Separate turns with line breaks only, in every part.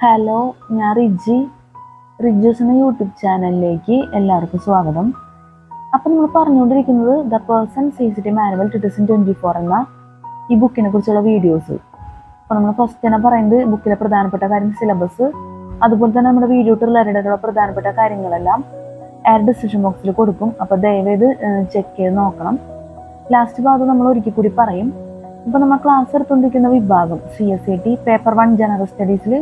Hello, ഞാൻ റിജ്ജൂസ് എന്ന YouTube ചാനലിലേക്ക് എല്ലാവർക്കും സ്വാഗതം. അപ്പം നമ്മൾ പറഞ്ഞുകൊണ്ടിരിക്കുന്നത് ദ പേഴ്സൺ CCT മാനുവൽ 2024 എന്ന ഈ ബുക്കിനെ കുറിച്ചുള്ള വീഡിയോസ്. അപ്പോൾ നമ്മൾ ഫസ്റ്റ് തന്നെ പറയുന്നത് ബുക്കിലെ പ്രധാനപ്പെട്ട കാര്യം, സിലബസ്, അതുപോലെ തന്നെ നമ്മുടെ വീഡിയോ റിലേറ്റഡ് ആയിട്ടുള്ള പ്രധാനപ്പെട്ട കാര്യങ്ങളെല്ലാം ഡിസ്ക്രിപ്ഷൻ ബോക്സിൽ കൊടുക്കും. അപ്പോൾ ദയവേത് ചെക്ക് ചെയ്ത് നോക്കണം. ലാസ്റ്റ് ഭാഗം നമ്മൾ ഒരിക്കൽ കൂടി പറയും. ഇപ്പോൾ നമ്മൾ ക്ലാസ് എടുത്തുകൊണ്ടിരിക്കുന്ന വിഭാഗം CSAT പേപ്പർ 1 ജനറൽ സ്റ്റഡീസിൽ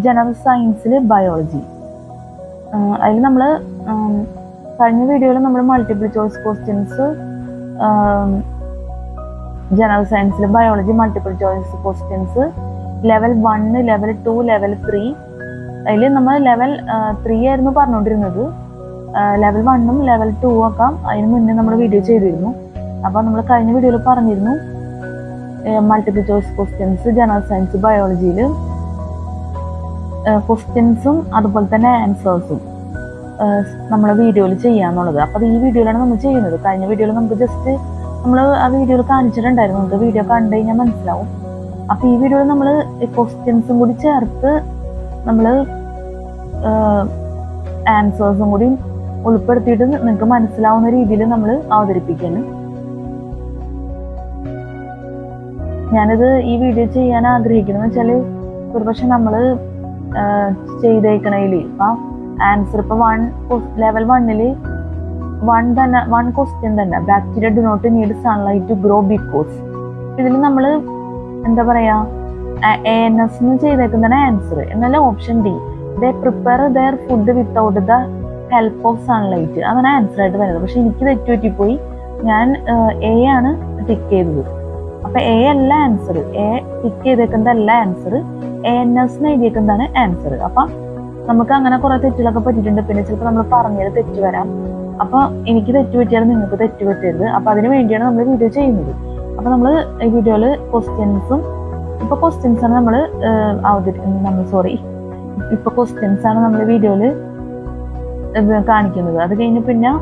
ജനറൽ സയൻസിൽ ബയോളജി. അതിൽ നമ്മൾ കഴിഞ്ഞ വീഡിയോയിൽ നമ്മൾ മൾട്ടിപ്പിൾ ചോയ്സ് ക്വസ്റ്റ്യൻസ്, ജനറൽ സയൻസിൽ biology multiple choice questions level 1, level 2, level 3. അതിൽ നമ്മൾ ലെവൽ 3 ആയിരുന്നു പറഞ്ഞുകൊണ്ടിരുന്നത്. ലെവൽ 1ഉം ലെവൽ 2ഉം ഒക്കെ അതിന് മുന്നേ നമ്മൾ വീഡിയോ ചെയ്തിരുന്നു. അപ്പോൾ നമ്മൾ കഴിഞ്ഞ വീഡിയോയിൽ പറഞ്ഞിരുന്നു multiple choice questions general science ബയോളജിയിൽ ക്വസ്റ്റ്യൻസും അതുപോലെ തന്നെ ആൻസേഴ്സും നമ്മളെ വീഡിയോയിൽ ചെയ്യാന്നുള്ളത്. അപ്പോൾ അത് ഈ വീഡിയോയിലാണ് നമ്മൾ ചെയ്യുന്നത്. കഴിഞ്ഞ വീഡിയോയിൽ നമുക്ക് ജസ്റ്റ് നമ്മൾ ആ വീഡിയോയിൽ കാണിച്ചിട്ടുണ്ടായിരുന്നു. നമുക്ക് വീഡിയോ കണ്ടു കഴിഞ്ഞാൽ മനസ്സിലാവും. അപ്പോൾ ഈ വീഡിയോയിൽ നമ്മൾ ക്വസ്റ്റ്യൻസും കൂടി ചേർത്ത് നമ്മൾ ആൻസേഴ്സും കൂടി ഉൾപ്പെടുത്തിയിട്ട് നിങ്ങൾക്ക് മനസ്സിലാവുന്ന രീതിയിൽ നമ്മൾ അവതരിപ്പിക്കുന്നു. ഞാനിത് ഈ വീഡിയോ ചെയ്യാൻ ആഗ്രഹിക്കുന്നത് വെച്ചാൽ ഒരുപക്ഷെ നമ്മൾ ചെയ്തേക്കണതിൽ ഇപ്പം ആൻസർ ഇപ്പം ലെവൽ 1-ൽ വൺ ക്വസ്റ്റ്യൻ തന്നെ, bacteria do not need sunlight to grow because. ഇതിൽ നമ്മൾ എന്താ പറയാ, ANS ചെയ്തേക്കുന്നതാണ് ആൻസർ. എന്നാൽ option D, they prepare their food without the help of sunlight, അതാണ് ആൻസർ ആയിട്ട് വരുന്നത്. പക്ഷെ എനിക്ക് തെറ്റുപറ്റിപ്പോയി. ഞാൻ A ആണ് ടിക്ക് ചെയ്തത്. അപ്പൊ A അല്ല ആൻസർ, A ടിക്ക് ചെയ്തേക്കുന്നതല്ല ആൻസർ, ANS എഴുതിയേക്കുന്നതാണ് ആൻസർ. അപ്പൊ നമുക്ക് അങ്ങനെ കുറെ തെറ്റുകളൊക്കെ പറ്റിയിട്ടുണ്ട്. പിന്നെ ചിലപ്പോൾ നമ്മൾ പറഞ്ഞത് തെറ്റ് വരാം. അപ്പൊ എനിക്ക് തെറ്റ് പറ്റിയാൽ നിങ്ങൾക്ക് തെറ്റ് പറ്റരുത്. അപ്പൊ അതിന് വേണ്ടിയാണ് നമ്മൾ വീഡിയോ ചെയ്യുന്നത്. അപ്പൊ നമ്മൾ ഈ വീഡിയോയില് ക്വസ്റ്റ്യൻസും ഇപ്പൊ ക്വസ്റ്റ്യൻസ് ആണ് നമ്മൾ ക്വസ്റ്റ്യൻസ് ആണ് നമ്മൾ വീഡിയോയില് കാണിക്കുന്നത്. അത് കഴിഞ്ഞ് പിന്നെ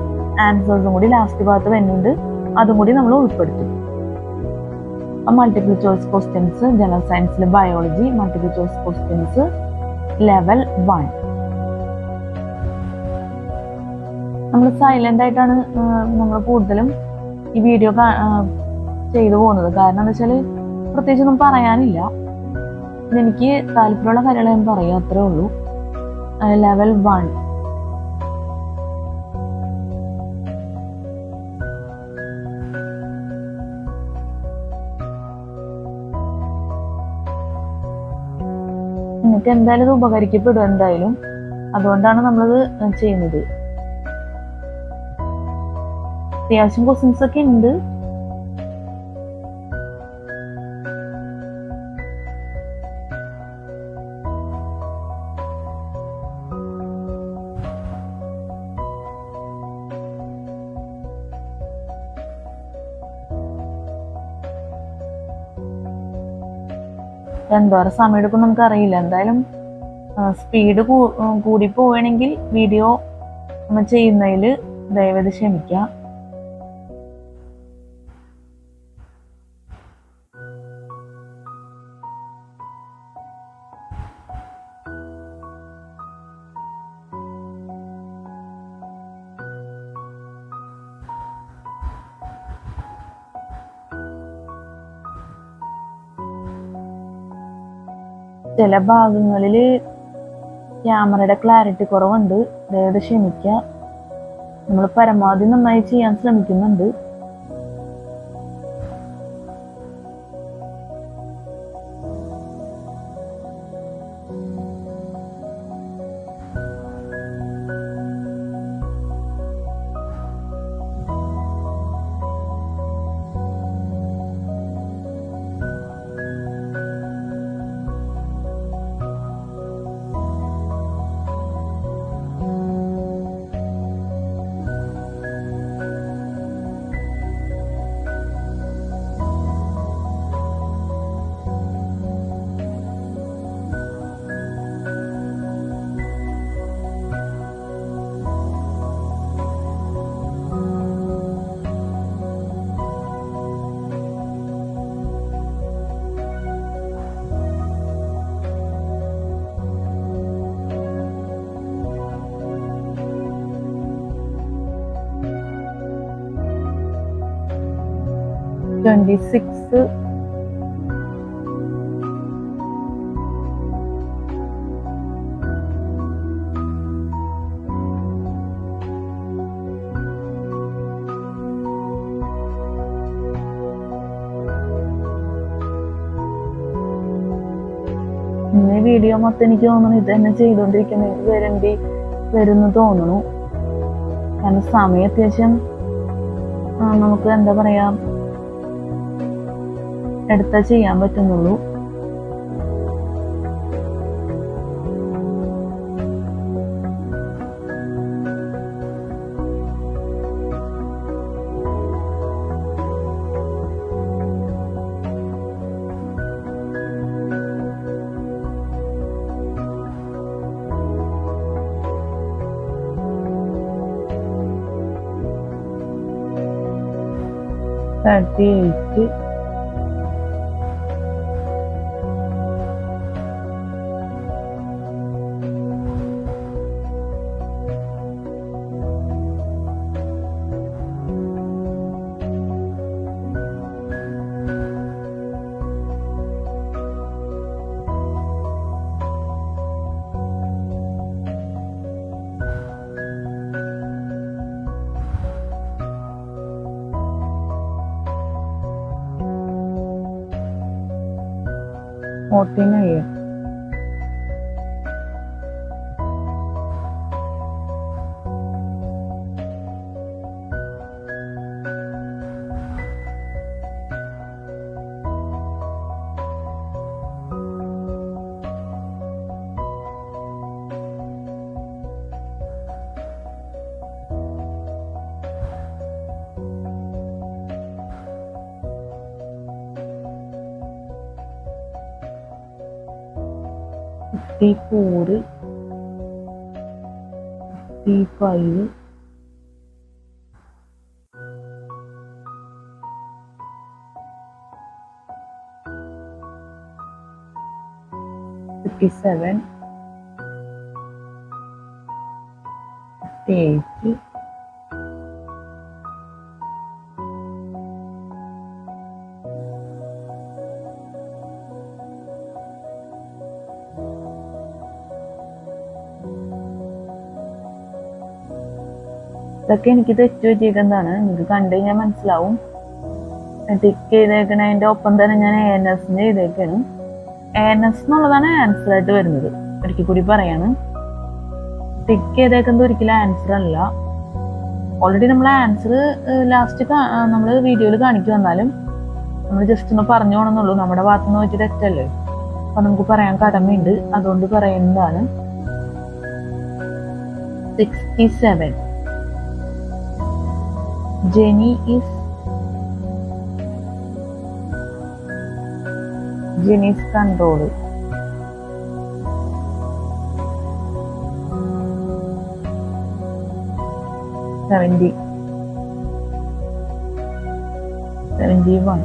ആൻസേഴ്സും കൂടി ലാസ്റ്റ് ഭാഗത്ത് വരുന്നുണ്ട്, അതും കൂടി നമ്മൾ ഉൾപ്പെടുത്തും. മൾട്ടിപ്പിൾ ചോയ്സ് ക്വസ്റ്റ്യൻസ് ജനറൽ സയൻസിൽ biology multiple choice questions level 1. നമ്മൾ സൈലന്റ് ആയിട്ടാണ് നമ്മൾ കൂടുതലും ഈ വീഡിയോ ചെയ്തു പോകുന്നത്. കാരണം എന്താ വെച്ചാൽ പ്രത്യേകിച്ചൊന്നും പറയാനില്ല. എനിക്ക് താല്പര്യമുള്ള കാര്യങ്ങൾ ഞാൻ പറയാം, അത്രേ ഉള്ളൂ. ലെവൽ 1 നിങ്ങൾക്ക് എന്തായാലും ഇത് ഉപകരിക്കപ്പെടും എന്തായാലും. അതുകൊണ്ടാണ് നമ്മളത് ചെയ്യുന്നത്. അത്യാവശ്യം ക്വസ്റ്റ്യൻസ് ഒക്കെ ഉണ്ട്. എന്തോരം സമയം എടുക്കും നമുക്ക് അറിയില്ല. എന്തായാലും സ്പീഡ് കൂടി പോവുകയാണെങ്കിൽ വീഡിയോ നമ്മൾ ചെയ്യുന്നതിൽ ദയവേത് ക്ഷമിക്കുക. ചില ഭാഗങ്ങളിൽ ക്യാമറയുടെ ക്ലാരിറ്റി കുറവുണ്ട്, ദയവായി ക്ഷമിക്കുക. നമ്മൾ പരമാവധി നന്നായി ചെയ്യാൻ ശ്രമിക്കുന്നുണ്ട്. 26 ഇന്ന് വീഡിയോ മൊത്തം എനിക്ക് തോന്നുന്നു ഇത് തന്നെ ചെയ്തുകൊണ്ടിരിക്കുന്നത് വരുന്നു തോന്നുന്നു. കാരണം സമയം അത്യാവശ്യം നമുക്ക് എന്താ പറയാ എടുത്താ ചെയ്യാൻ പറ്റുന്നുള്ളൂ. തേർട്ടി 49. $54, $55, $57, $58, ഇതൊക്കെ എനിക്ക് തെറ്റ് പറ്റിയേക്കുന്നതാണ്. നിങ്ങൾക്ക് കണ്ടു കഴിഞ്ഞാൽ മനസ്സിലാവും. ടിക്ക് ചെയ്തേക്കണതിൻ്റെ ഒപ്പം തന്നെ ഞാൻ ANS ചെയ്തേക്കാണ്. ANS എന്നുള്ളതാണ് ആൻസർ ആയിട്ട് വരുന്നത്. ഒരിക്കൽ കൂടി പറയാണ്, ടിക്ക് ചെയ്തേക്കുന്നത് ഒരിക്കലും ആൻസർ അല്ല. ഓൾറെഡി നമ്മൾ ആൻസർ ലാസ്റ്റ് നമ്മൾ വീഡിയോയിൽ കാണിക്കും. വന്നാലും നമ്മൾ ജസ്റ്റ് ഒന്ന് പറഞ്ഞു പോകണമെന്നുള്ളൂ. നമ്മുടെ ഭാഗത്തുനിന്ന് വെച്ച് തെറ്റല്ലേ, അപ്പൊ നമുക്ക് പറയാൻ കടമയുണ്ട്. അതുകൊണ്ട് പറയുന്നതാണ്. 67. Jenny is control. 70, 71,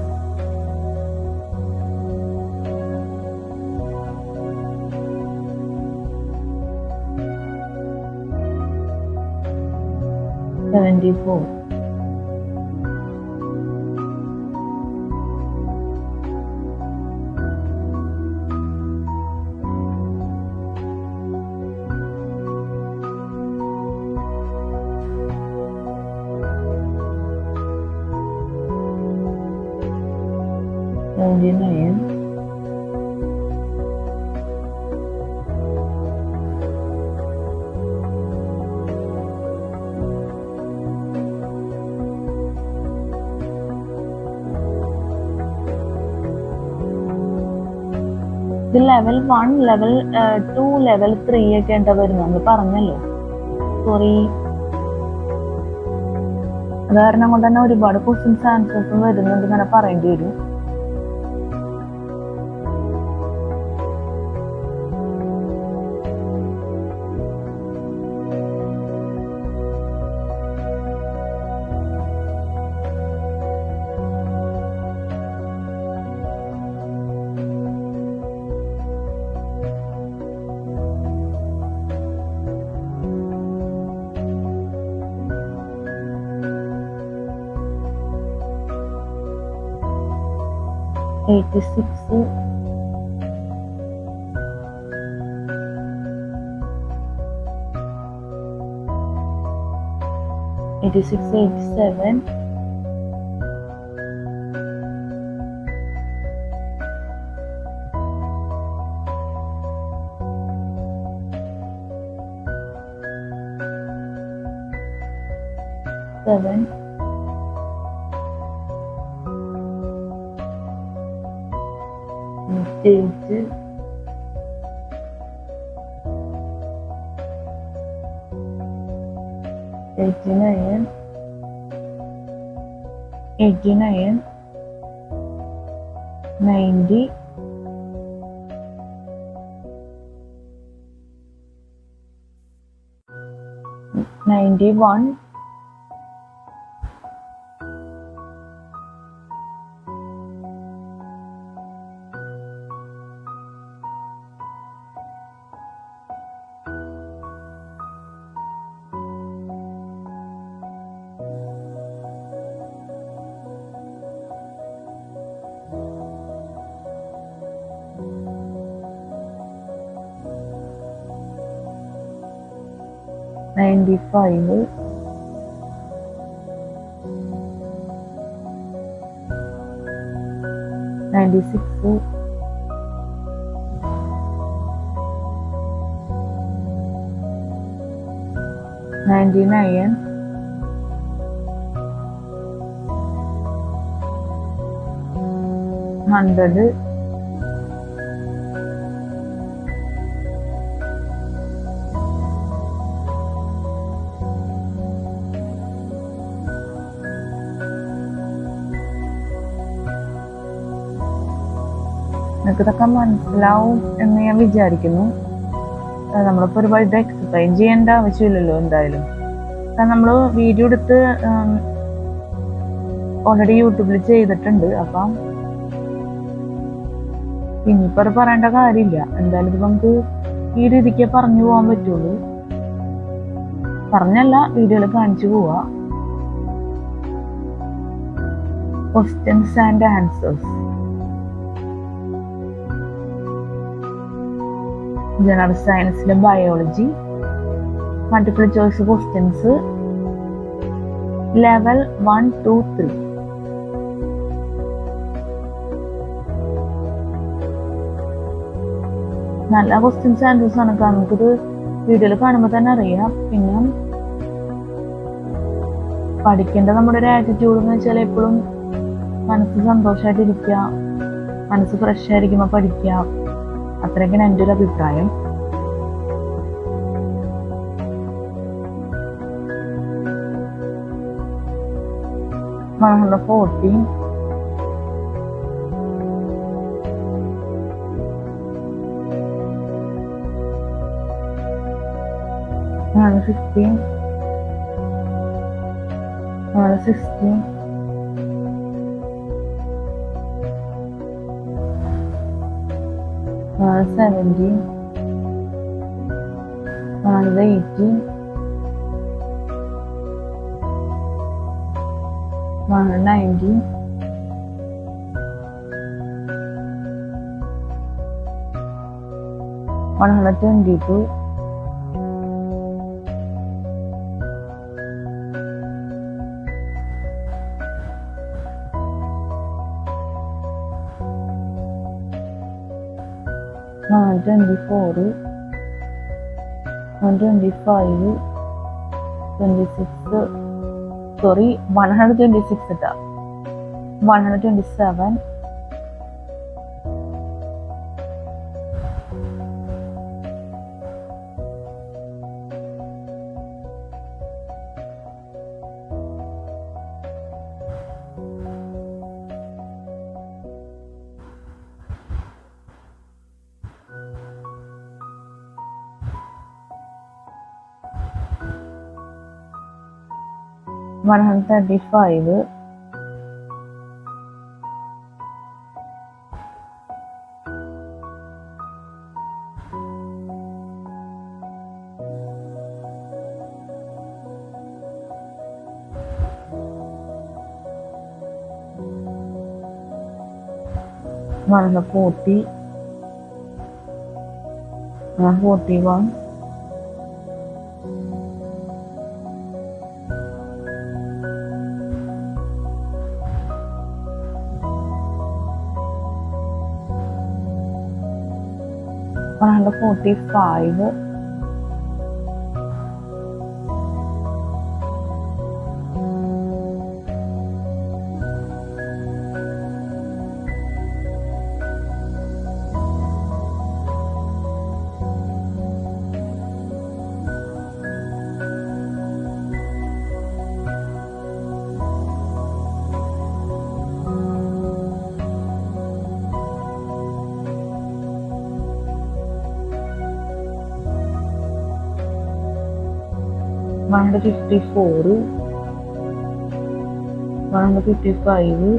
74, 79, ഇത് ലെവൽ 1, ലെവൽ 2, ലെവൽ 3 ഒക്കെ എന്താ വരുന്നത് നമ്മൾ പറഞ്ഞല്ലോ. സോറി, അത് കാരണം കൊണ്ട് തന്നെ ഒരുപാട് ക്വസ്റ്റ്യൻസ് ആൻസേഴ്സും വരുന്നുണ്ട് ഇങ്ങനെ പറയേണ്ടി വരും. 86 87 7 8 89 89 90 91 95 96 99 100 നിങ്ങൾക്ക് ഇതൊക്കെ മനസ്സിലാവും എന്ന് ഞാൻ വിചാരിക്കുന്നു. നമ്മളിപ്പോൾ ഒരുപാട് ഇത് എക്സ്പ്ലെയിൻ ചെയ്യേണ്ട ആവശ്യമില്ലല്ലോ എന്തായാലും. കാരണം നമ്മൾ വീഡിയോ എടുത്ത് ഓൾറെഡി യൂട്യൂബിൽ ചെയ്തിട്ടുണ്ട്. അപ്പം ഇനിയിപ്പോൾ അത് പറയേണ്ട കാര്യമില്ല. എന്തായാലും ഇത് നമുക്ക് ഈ രീതിക്ക് പറഞ്ഞു പോകാൻ പറ്റുള്ളൂ. പറഞ്ഞല്ല, വീഡിയോയിൽ കാണിച്ചു പോവാ. Questions and answers. ജനറൽ സയൻസിലെ biology, multiple choice questions level 1, 2, 3. നല്ല ക്വസ്റ്റ്യൻസ് ആൻസേഴ്സ് ആണ്. നമുക്കിത് വീഡിയോയിൽ കാണുമ്പോൾ തന്നെ അറിയാം. പിന്നെ പഠിക്കേണ്ട നമ്മുടെ ഒരു ആറ്റിറ്റ്യൂഡ് എന്ന് വെച്ചാൽ എപ്പോഴും മനസ്സ് സന്തോഷമായിട്ടിരിക്കുക, മനസ്സ് ഫ്രഷ് ആയിരിക്കുമ്പോൾ പഠിക്കുക. അത്രയ്ക്കാണ് എൻ്റെ ഒരു അഭിപ്രായം. മലയാളം 14 15 16 17 18 19 122 124 125 26 sorry 126 ഇട്ടാ 127 135 136 140, 141, 145, 154, 155,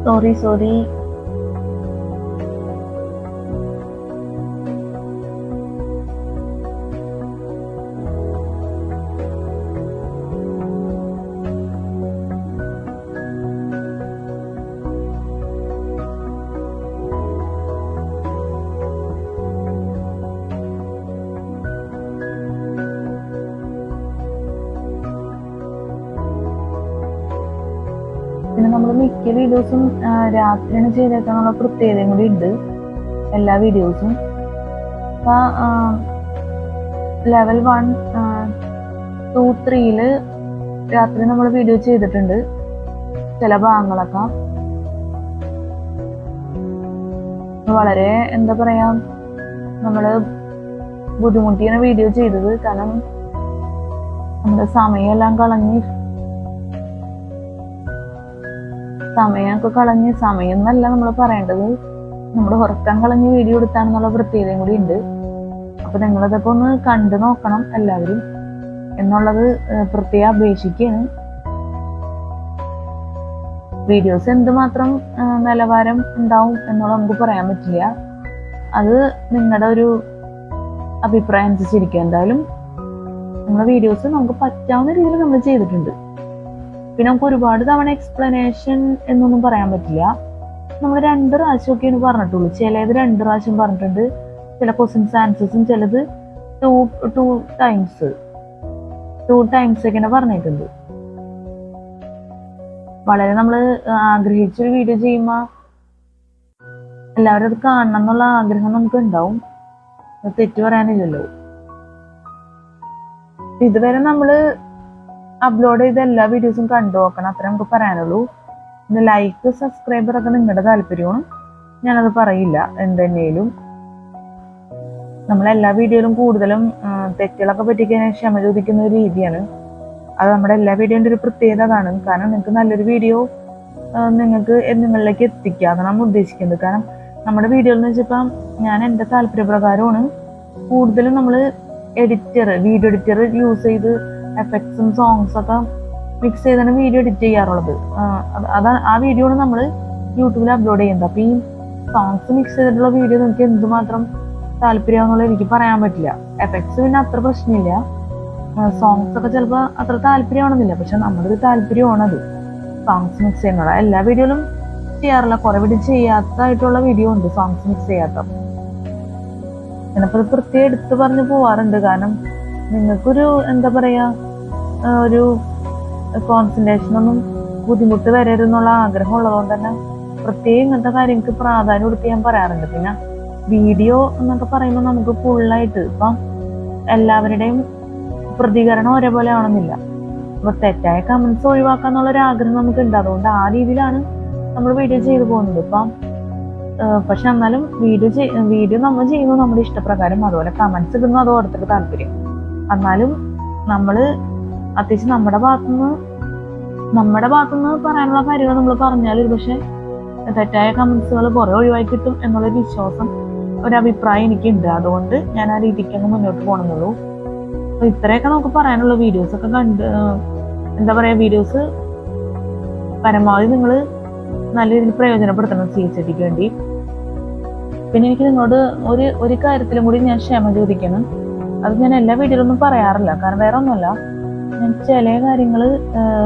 sorry, sorry. പിന്നെ നമ്മൾ മിക്ക വീഡിയോസും രാത്രിയാണ് ചെയ്തേക്കാനുള്ള പ്രത്യേകതയും കൂടി ഉണ്ട്. എല്ലാ വീഡിയോസും ലെവൽ 1, 2, 3 രാത്രി നമ്മൾ വീഡിയോ ചെയ്തിട്ടുണ്ട്. ചില ഭാഗങ്ങളൊക്കെ വളരെ എന്താ പറയാ, നമ്മള് ബുദ്ധിമുട്ടിയാണ് വീഡിയോ ചെയ്തത്. കാരണം നമ്മുടെ സമയമൊക്കെ കളഞ്ഞ്, സമയം എന്നല്ല നമ്മൾ പറയേണ്ടത്, നമ്മുടെ ഉറക്കം കളഞ്ഞ് വീഡിയോ എടുത്താണെന്നുള്ള പ്രത്യേകതയും കൂടി ഉണ്ട്. അപ്പൊ നിങ്ങളിതൊക്കെ ഒന്ന് കണ്ടു നോക്കണം എല്ലാവരും എന്നുള്ളത് പ്രത്യേകം അപേക്ഷിക്കുകയാണ്. വീഡിയോസ് എന്തുമാത്രം നിലവാരം ഉണ്ടാവും എന്നുള്ളത് നമുക്ക് പറയാൻ പറ്റില്ല. അത് നിങ്ങളുടെ ഒരു അഭിപ്രായം അനുസരിച്ചിരിക്കും. എന്തായാലും നമ്മുടെ വീഡിയോസ് നമുക്ക് പറ്റാവുന്ന രീതിയിൽ നമ്മൾ ചെയ്തിട്ടുണ്ട്. പിന്നെ നമുക്ക് ഒരുപാട് തവണ എക്സ്പ്ലനേഷൻ എന്നൊന്നും പറയാൻ പറ്റില്ല. നമ്മൾ 2 പ്രാവശ്യമൊക്കെയാണ് പറഞ്ഞിട്ടുള്ളൂ. ചിലത് 2 പ്രാവശ്യം പറഞ്ഞിട്ടുണ്ട്, ചില ക്വസ്റ്റ്യൻസ് ആൻസേഴ്സും ചിലത് 2 ടൈംസ് ഒക്കെയാണ് പറഞ്ഞിട്ടുണ്ട്. വളരെ നമ്മൾ ആഗ്രഹിച്ചൊരു വീഡിയോ ചെയ്യുമ്പോൾ എല്ലാവരും അത് കാണണം എന്നുള്ള ആഗ്രഹം നമുക്ക് ഉണ്ടാവും. തെറ്റ് പറയാനില്ലല്ലോ. ഇതുവരെ നമ്മള് അപ്ലോഡ് ചെയ്ത എല്ലാ വീഡിയോസും കണ്ടു നോക്കണം, അത്ര നമുക്ക് പറയാനുള്ളൂ. പിന്നെ ലൈക്ക്, സബ്സ്ക്രൈബർ ഒക്കെ നിങ്ങളുടെ താല്പര്യമാണ്, ഞാനത് പറയില്ല. എന്തെന്നേലും നമ്മളെല്ലാ വീഡിയോയിലും കൂടുതലും തെറ്റുകളൊക്കെ പറ്റിക്കാൻ ക്ഷമ ചോദിക്കുന്ന ഒരു രീതിയാണ്. അത് നമ്മുടെ എല്ലാ വീഡിയോന്റെ ഒരു പ്രത്യേകത അതാണ്. കാരണം നിങ്ങൾക്ക് നല്ലൊരു വീഡിയോ നിങ്ങളിലേക്ക് എത്തിക്കുക, അതാണ് നമ്മൾ ഉദ്ദേശിക്കുന്നത്. കാരണം നമ്മുടെ വീഡിയോ എന്ന് വെച്ചപ്പോൾ ഞാൻ എൻ്റെ താല്പര്യപ്രകാരമാണ് കൂടുതലും നമ്മൾ വീഡിയോ എഡിറ്റർ യൂസ് ചെയ്ത് എഫക്ട്സും സോങ്സ് ഒക്കെ മിക്സ് ചെയ്താണ് വീഡിയോ എഡിറ്റ് ചെയ്യാറുള്ളത്. ആ വീഡിയോ ആണ് നമ്മൾ യൂട്യൂബിൽ അപ്ലോഡ് ചെയ്യുന്നത്. അപ്പൊ ഈ സോങ്സ് മിക്സ് ചെയ്തിട്ടുള്ള വീഡിയോ നിങ്ങൾക്ക് എന്തുമാത്രം താല്പര്യമാണെന്നുള്ളത് എനിക്ക് പറയാൻ പറ്റില്ല. എഫക്ട്സ് പിന്നെ അത്ര പ്രശ്നമില്ല, സോങ്സ് ഒക്കെ ചിലപ്പോൾ അത്ര താല്പര്യമാണെന്നില്ല. പക്ഷെ നമ്മുടെ ഒരു താല്പര്യമാണത് സോങ്സ് മിക്സ് ചെയ്യുന്നത്. എല്ലാ വീഡിയോയിലും ചെയ്യാറില്ല, കുറെ വീഡിയോ ചെയ്യാത്തതായിട്ടുള്ള വീഡിയോ ഉണ്ട് സോങ്സ് മിക്സ് ചെയ്യാത്ത. ഞാനപ്പോൾ പ്രത്യേകം എടുത്ത് പറഞ്ഞ് പോവാറുണ്ട്. കാരണം നിങ്ങൾക്കൊരു എന്താ പറയാ, ഒരു കോൺസെൻട്രേഷനൊന്നും ബുദ്ധിമുട്ട് വരരുതെന്നുള്ള ആഗ്രഹം ഉള്ളതുകൊണ്ട് തന്നെ പ്രത്യേകം ഇങ്ങനത്തെ കാര്യങ്ങൾക്ക് പ്രാധാന്യം കൊടുത്ത് ഞാൻ പറയാറുണ്ട്. പിന്നെ വീഡിയോ എന്നൊക്കെ പറയുമ്പോൾ നമുക്ക് ഫുള്ളായിട്ട് ഇപ്പം എല്ലാവരുടെയും പ്രതികരണം ഒരേപോലെ ആണെന്നില്ല. അപ്പൊ തെറ്റായ കമന്റ്സ് ഒഴിവാക്കാന്നുള്ളൊരു ആഗ്രഹം നമുക്ക് ഉണ്ട്. അതുകൊണ്ട് ആ രീതിയിലാണ് നമ്മൾ വീഡിയോ ചെയ്തു പോകുന്നത്. ഇപ്പം പക്ഷെ എന്നാലും വീഡിയോ നമ്മൾ ചെയ്യുന്നത് നമ്മുടെ ഇഷ്ടപ്രകാരം, അതുപോലെ കമന്റ്സ് ഇടുന്നു അത് ഓരോരുത്തർക്ക് താല്പര്യം. എന്നാലും നമ്മള് അത്യാവശ്യം നമ്മുടെ ഭാഗത്തുനിന്ന് പറയാനുള്ള കാര്യങ്ങൾ നമ്മൾ പറഞ്ഞാൽ ഒരു പക്ഷെ തെറ്റായ കമന്റ്സുകൾ കുറെ ഒഴിവാക്കി കിട്ടും എന്നുള്ളൊരു വിശ്വാസം ഒരു അഭിപ്രായം എനിക്കുണ്ട്. അതുകൊണ്ട് ഞാൻ ആ രീതിക്ക് അങ്ങ് മുന്നോട്ട് പോകണമെന്നുള്ളൂ. അപ്പൊ ഇത്രയൊക്കെ നമുക്ക് പറയാനുള്ള വീഡിയോസ് ഒക്കെ കണ്ട് എന്താ പറയാ, വീഡിയോസ് പരമാവധി നിങ്ങൾ നല്ല രീതിയിൽ പ്രയോജനപ്പെടുത്തണം CHTക്ക് വേണ്ടി. പിന്നെ എനിക്ക് നിങ്ങളോട് ഒരു കാര്യത്തിലും കൂടി ഞാൻ ക്ഷമ ചോദിക്കണം. അത് ഞാൻ എല്ലാ വീഡിയോയിലൊന്നും പറയാറില്ല, കാരണം വേറെ ഒന്നുമല്ല, ഞാൻ ചില കാര്യങ്ങൾ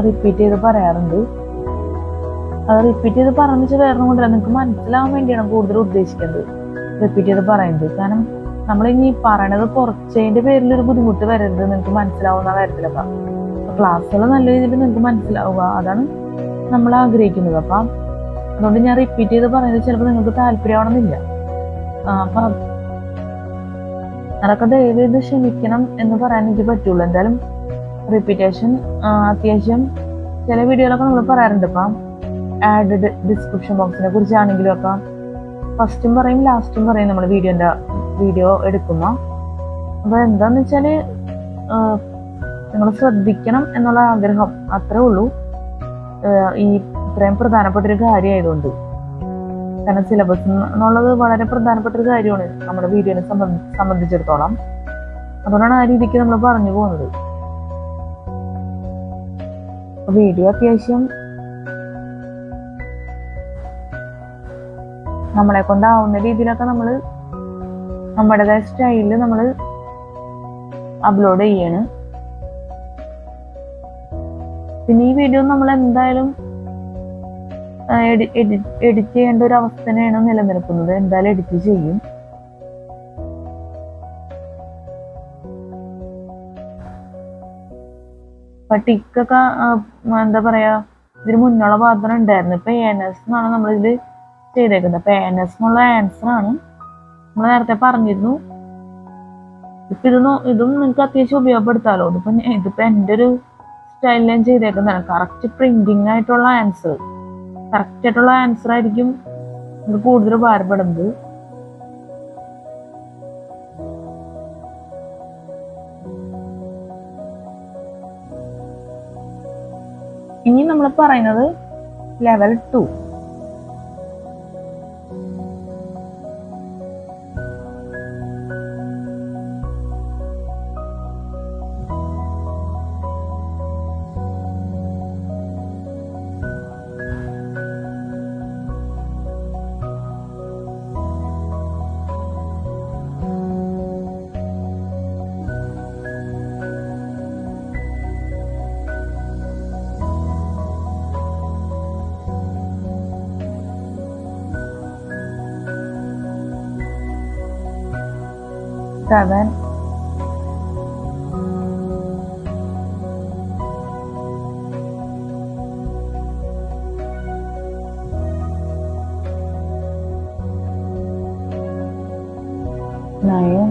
റിപ്പീറ്റ് ചെയ്ത് പറയാറുണ്ട്. അത് റിപ്പീറ്റ് ചെയ്ത് പറഞ്ഞു വേറെ കൊണ്ടല്ല, നിങ്ങൾക്ക് മനസ്സിലാവാൻ വേണ്ടിയാണ് കൂടുതൽ ഉദ്ദേശിക്കുന്നത് റിപ്പീറ്റ് ചെയ്ത് പറയുന്നത്. കാരണം നമ്മളിനി പറയണത് കുറച്ചതിന്റെ പേരിൽ ഒരു ബുദ്ധിമുട്ട് വരരുത്, നിങ്ങൾക്ക് മനസ്സിലാവുന്ന കാര്യത്തിലൊക്കെ. ക്ലാസ്സുകൾ നല്ല രീതിയിൽ നിങ്ങൾക്ക് മനസ്സിലാവുക, അതാണ് നമ്മൾ ആഗ്രഹിക്കുന്നത്. അപ്പം അതുകൊണ്ട് ഞാൻ റിപ്പീറ്റ് ചെയ്ത് പറയുന്നത് ചിലപ്പോൾ നിങ്ങൾക്ക് താല്പര്യമാവണമെന്നില്ല. അപ്പൊ അതൊക്കെ ദയവ് ചെയ്ത് ക്ഷമിക്കണം എന്ന് പറയാൻ എനിക്ക് പറ്റുള്ളൂ. എന്തായാലും റിപ്പീറ്റേഷൻ അത്യാവശ്യം ചില വീഡിയോയിലൊക്കെ നമ്മൾ പറയാറുണ്ട്. ഇപ്പം ആഡഡ് ഡിസ്ക്രിപ്ഷൻ ബോക്സിനെ കുറിച്ചാണെങ്കിലും ഒക്കെ ഫസ്റ്റും പറയും ലാസ്റ്റും പറയും നമ്മൾ വീഡിയോ എടുക്കുമ്പോൾ. അപ്പൊ എന്താന്ന് വെച്ചാല് നിങ്ങൾ ശ്രദ്ധിക്കണം എന്നുള്ള ആഗ്രഹം അത്രേ ഉള്ളൂ. ഈ ഇത്രയും പ്രധാനപ്പെട്ട ഒരു കാര്യമായതുകൊണ്ട്, കാരണം സിലബസ് എന്നുള്ളത് വളരെ പ്രധാനപ്പെട്ട ഒരു കാര്യമാണ് നമ്മുടെ വീഡിയോനെ സംബന്ധിച്ചിടത്തോളം. അതുകൊണ്ടാണ് ആ രീതിക്ക് നമ്മൾ പറഞ്ഞു പോകുന്നത്. വീഡിയോ അത്യാവശ്യം നമ്മളെ കൊണ്ടാവുന്ന രീതിയിലൊക്കെ നമ്മൾ നമ്മുടേതായ സ്റ്റൈലിൽ നമ്മൾ അപ്ലോഡ് ചെയ്യാണ്. പിന്നെ ഈ വീഡിയോ നമ്മൾ എന്തായാലും എഡിറ്റ് ചെയ്യേണ്ട ഒരു അവസ്ഥ തന്നെയാണ് നിലനിൽക്കുന്നത്. എന്തായാലും എഡിറ്റ് ചെയ്യും. അപ്പൊ ടിക്കൊക്കെ എന്താ പറയാ, ഇതിന് മുന്നുള്ള ഭാഗത്തിന് ഉണ്ടായിരുന്നു. ഇപ്പൊ ANS എന്നാണ് നമ്മളിതിൽ ചെയ്തേക്കുന്നത്. അപ്പൊ ANS എന്നുള്ള ആൻസർ ആണ് നമ്മൾ നേരത്തെ പറഞ്ഞിരുന്നു. ഇപ്പൊ ഇതും നിങ്ങൾക്ക് അത്യാവശ്യം ഉപയോഗപ്പെടുത്താലോ. ഇതിപ്പോ എൻ്റെ ഒരു സ്റ്റൈലിൽ ഞാൻ ചെയ്തേക്കുന്നതാണ്. കറക്റ്റ് പ്രിന്റിങ് ആയിട്ടുള്ള ആൻസർ, കറക്റ്റ് ആയിട്ടുള്ള ആൻസർ ആയിരിക്കും ഇത് കൂടുതൽ ഉപകാരപ്പെടുന്നത്. ഇനി നമ്മൾ പറയുന്നത് ലെവൽ 2. Seven, 9,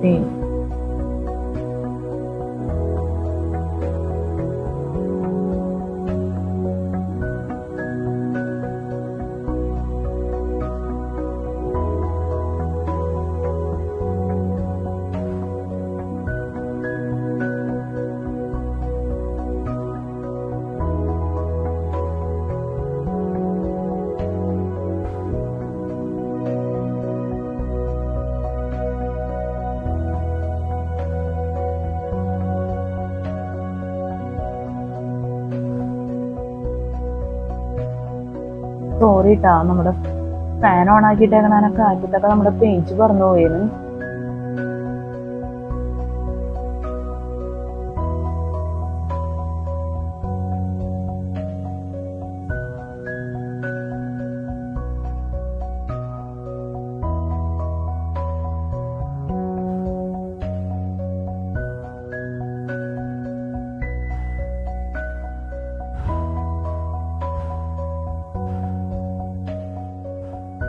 16. സോറി ട്ടാ, നമ്മുടെ ഫാൻ ഓൺ ആക്കിയിട്ടേക്കണ കാറ്റത്തൊക്കെ നമ്മുടെ പേജ് പറഞ്ഞു പോയിരുന്നു.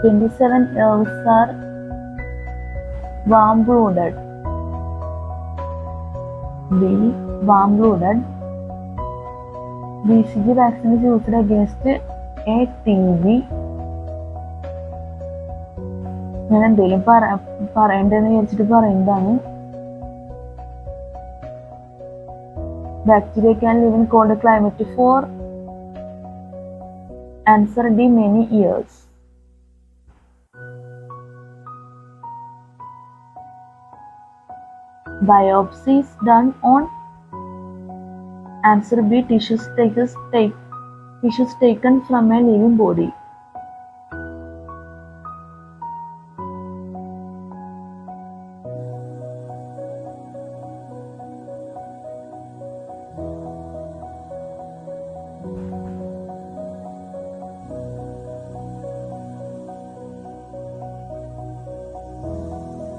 27 nerves are warm-blooded. B. Warm-blooded. BCG vaccine is used against ATV. ഞാൻ എന്തെങ്കിലും പറയണ്ടെന്ന് വിചാരിച്ചിട്ട് പറയുന്നതാണ്. Bacteria can live in cold climate for answer D. many years. Biopsy is done on answer B. tissues taken from a living body.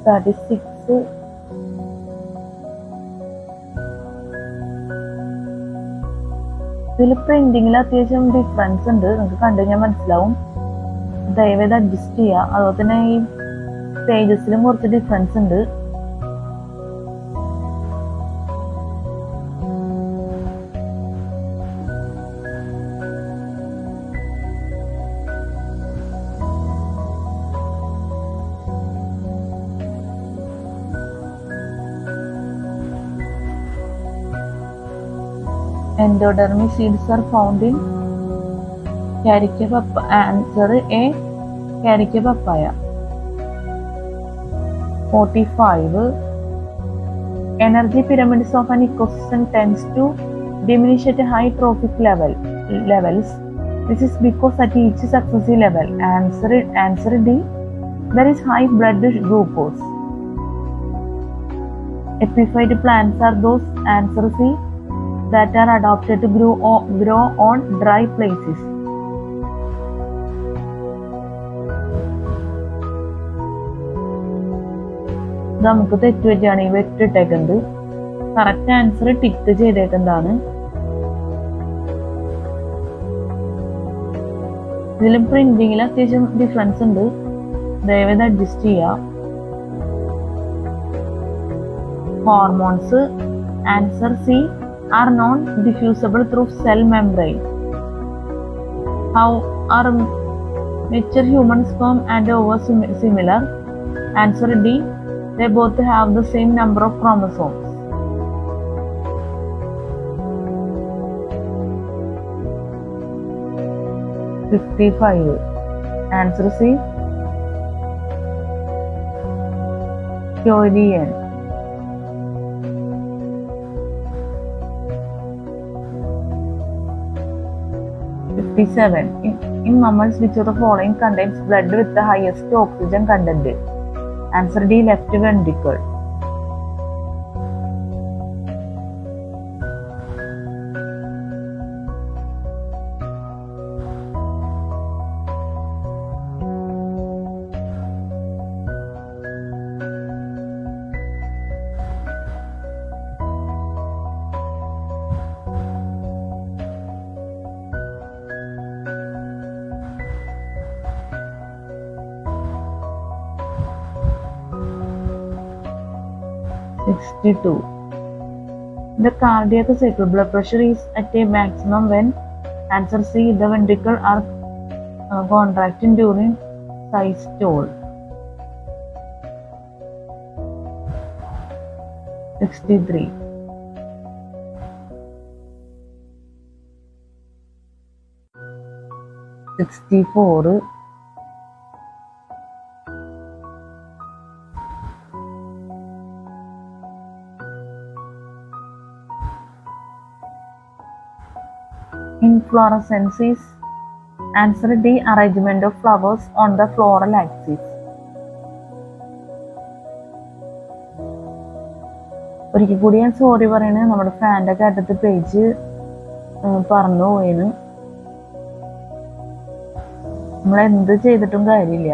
That is 6. ഇതിൽ പ്രിന്റിങ്ങിൽ അത്യാവശ്യം difference ഉണ്ട്, നമുക്ക് കണ്ടു കഴിഞ്ഞാൽ മനസ്സിലാവും. ദയവേത് അഡ്ജസ്റ്റ് ചെയ്യുക. അതുപോലെ തന്നെ ഈ പേജസിലും കുറച്ച് ഡിഫറൻസ് ഉണ്ട്. Endodermic seeds are found in Carica papaya. Answer A. Carica papaya. 45. Energy pyramids of an ecosystem tends to diminish at a high trophic levels. This is because at each successive level, answer D, there is high blood glucose. Epiphyte plants are those, answer C, that are adapted to grow on dry places. നമുക്ക് തെറ്റുപറ്റിയാണ് ഈ വെട്ടിട്ടേക്കുന്നത്. Correct answer tick ചെയ്തേക്കുന്നതാണ്. ഇതിലും പ്രിന്റിങ്ങിൽ അത്യാവശ്യം difference ഉണ്ട്, ദയവേത് അഡ്ജസ്റ്റ് ചെയ്യാം. Hormones, answer C, are non-diffusible through cell membrane. How are mature human sperm and ovaries similar? Answer D, they both have the same number of chromosomes. (55) Answer C, Pyoidian. 57. In mammals, which of the following contains blood with the highest oxygen content? Answer D, left ventricle. (62) The cardiac cycle blood pressure is at a maximum when? Answer C, the ventricles are contracting during systole. 63. (64) Inflorescence is, answer D, arrangement of flowers on the floral axis. ഒരിക്കൽ കൂടി ഞാൻ sorry പറയണേ, നമ്മുടെ ഫാൻ്റെ ഒക്കെ അടുത്ത page പറഞ്ഞു പോയിന്. നമ്മൾ എന്ത് ചെയ്തിട്ടും കാര്യമില്ല.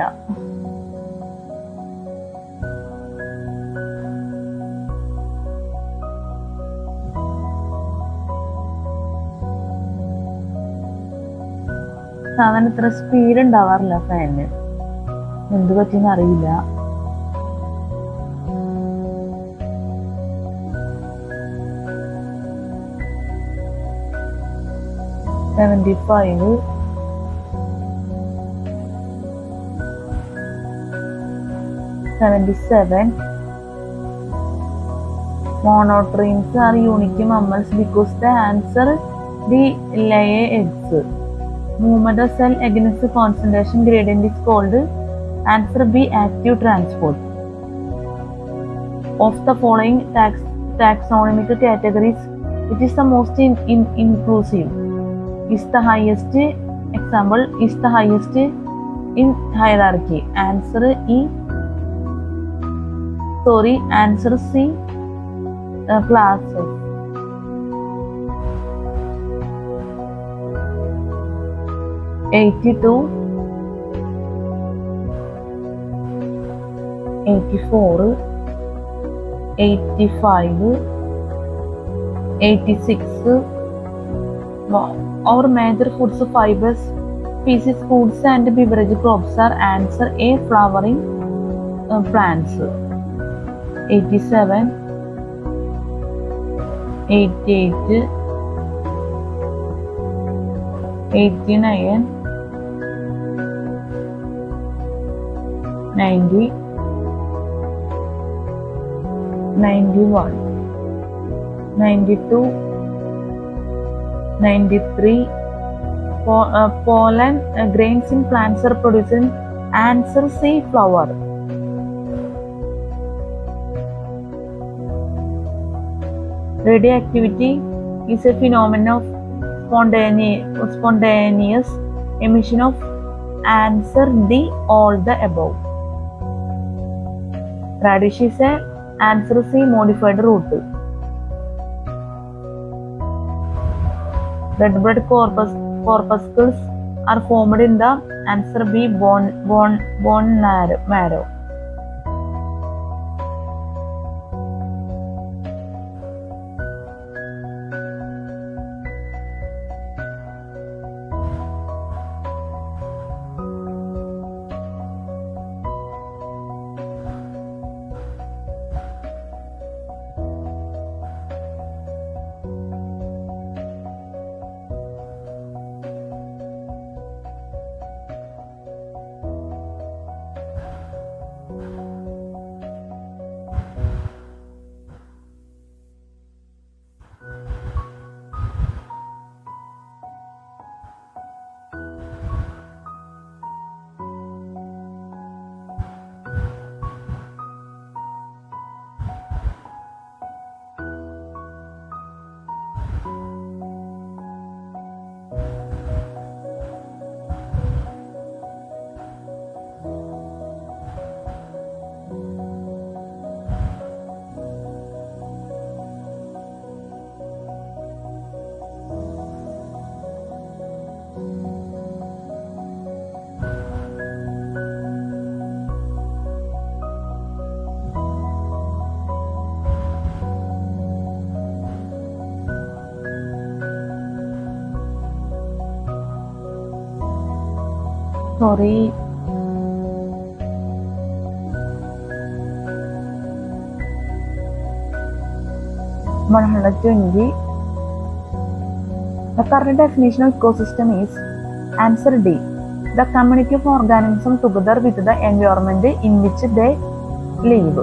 സാധാരണ ഇത്ര സ്പീഡ് ഉണ്ടാവാറില്ല ഫാനിന്. എന്ത് പറ്റിയെന്ന് അറിയില്ല. Seventy 77. Monotremes are unique mammals because the answer D lay eggs. Movement of cell against concentration gradient is called answer B active transport. Of the following taxonomic categories, it is the most inclusive. Is the highest example is the highest in hierarchy. Answer C. Classes. (82), (84), (85), (86). Our major foods fibers species foods and beverage crops are answer A flowering plants. 87, 88, 89, 90, 91, 92, 93. Pollen grains in plants are produced. Answer C flower. Radioactivity is a phenomenon of spontaneous emission of answer D all the above. Radish is a answer C modified root. Red blood corpuscles are formed in the answer B bone marrow. Sorry. (120). The current definition of ecosystem is answer D. The community of organisms together with the environment in which they live.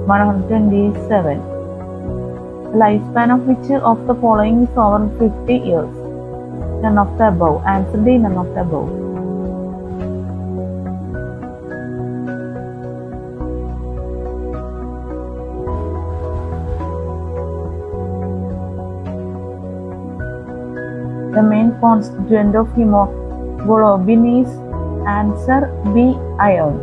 (127). The lifespan of which of the following is over 50 years? None of the above. Answer D, none of the above. constituent of hemoglobin is answer B, iron.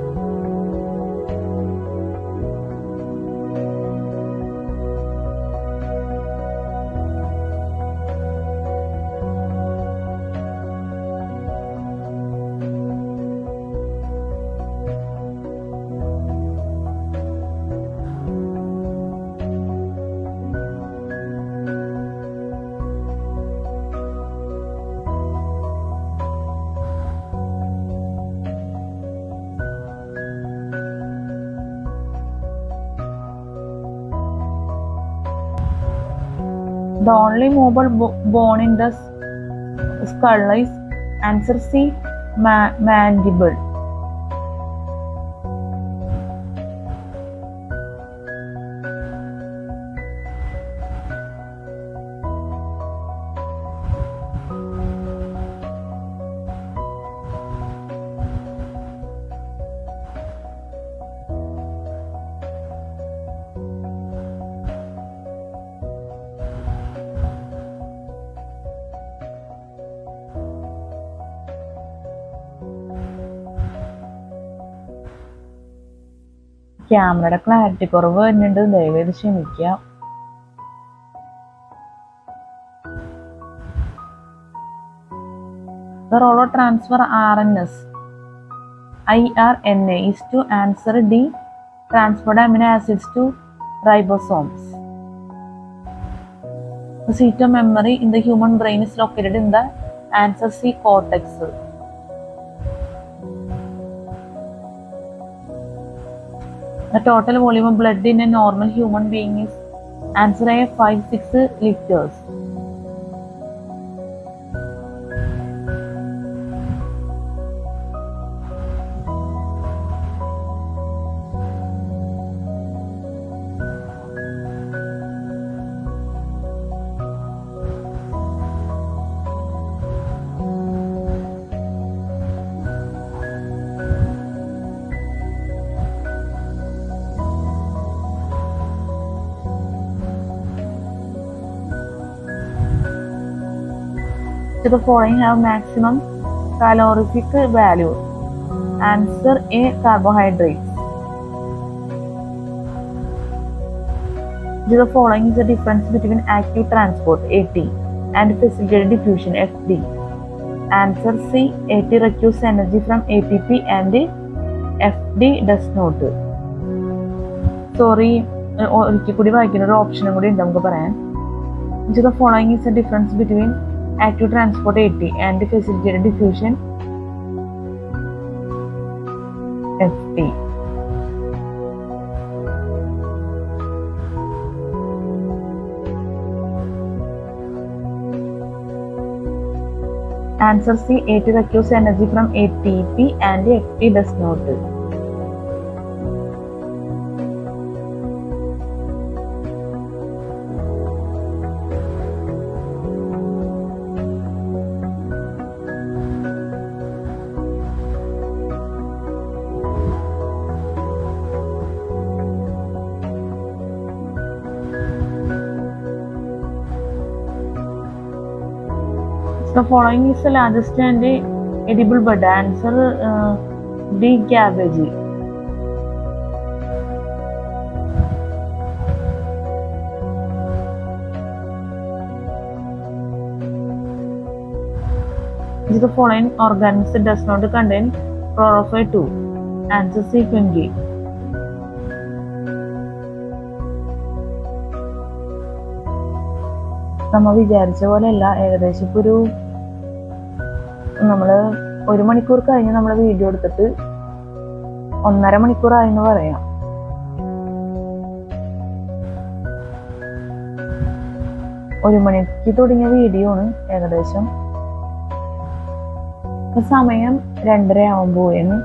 The only movable bone in the skull is answer C, mandible. ക്യാമറയുടെ clarity കുറവ് വരുന്നുണ്ട്, ദയവേത് ക്ഷമിക്കുക. The role of transfer RNA is to answer D, transport amino acids to ribosomes. The seat of memory in the human brain is located in the answer C, cortex. The total volume of blood in a normal human being is answer A, 5-6 liters. To the following have maximum calorific value. Answer A, carbohydrates. To the following is the difference between active transport AT and facilitated diffusion FD. Answer C, AT receives energy from ATP and FD does not. Sorry, ഒരിക്കൽ കൂടി വായിക്കുന്ന ഒരു ഓപ്ഷനും കൂടി ഉണ്ട് നമുക്ക് പറയാൻ. To the following is the difference between active transport AT and facilitated diffusion FT. Answer C, AT receives energy from ATP and FT does not. The following is the largest and edible bud. Answer D, cabbage. The following organs does not contain chlorophyll 2. Answer C, fungi. നമ്മൾ വിചാരിച്ച പോലെയല്ല, ഏകദേശം ഇപ്പോൾ നമ്മൾ 1 മണിക്കൂർ കഴിഞ്ഞ് നമ്മൾ video എടുത്തിട്ട് 1.5 മണിക്കൂറായെന്ന് പറയാം. ഒരു മണിക്ക് തുടങ്ങിയ വീഡിയോ ആണ്. ഏകദേശം സമയം 2:30 ആവുമ്പോഴാണ്.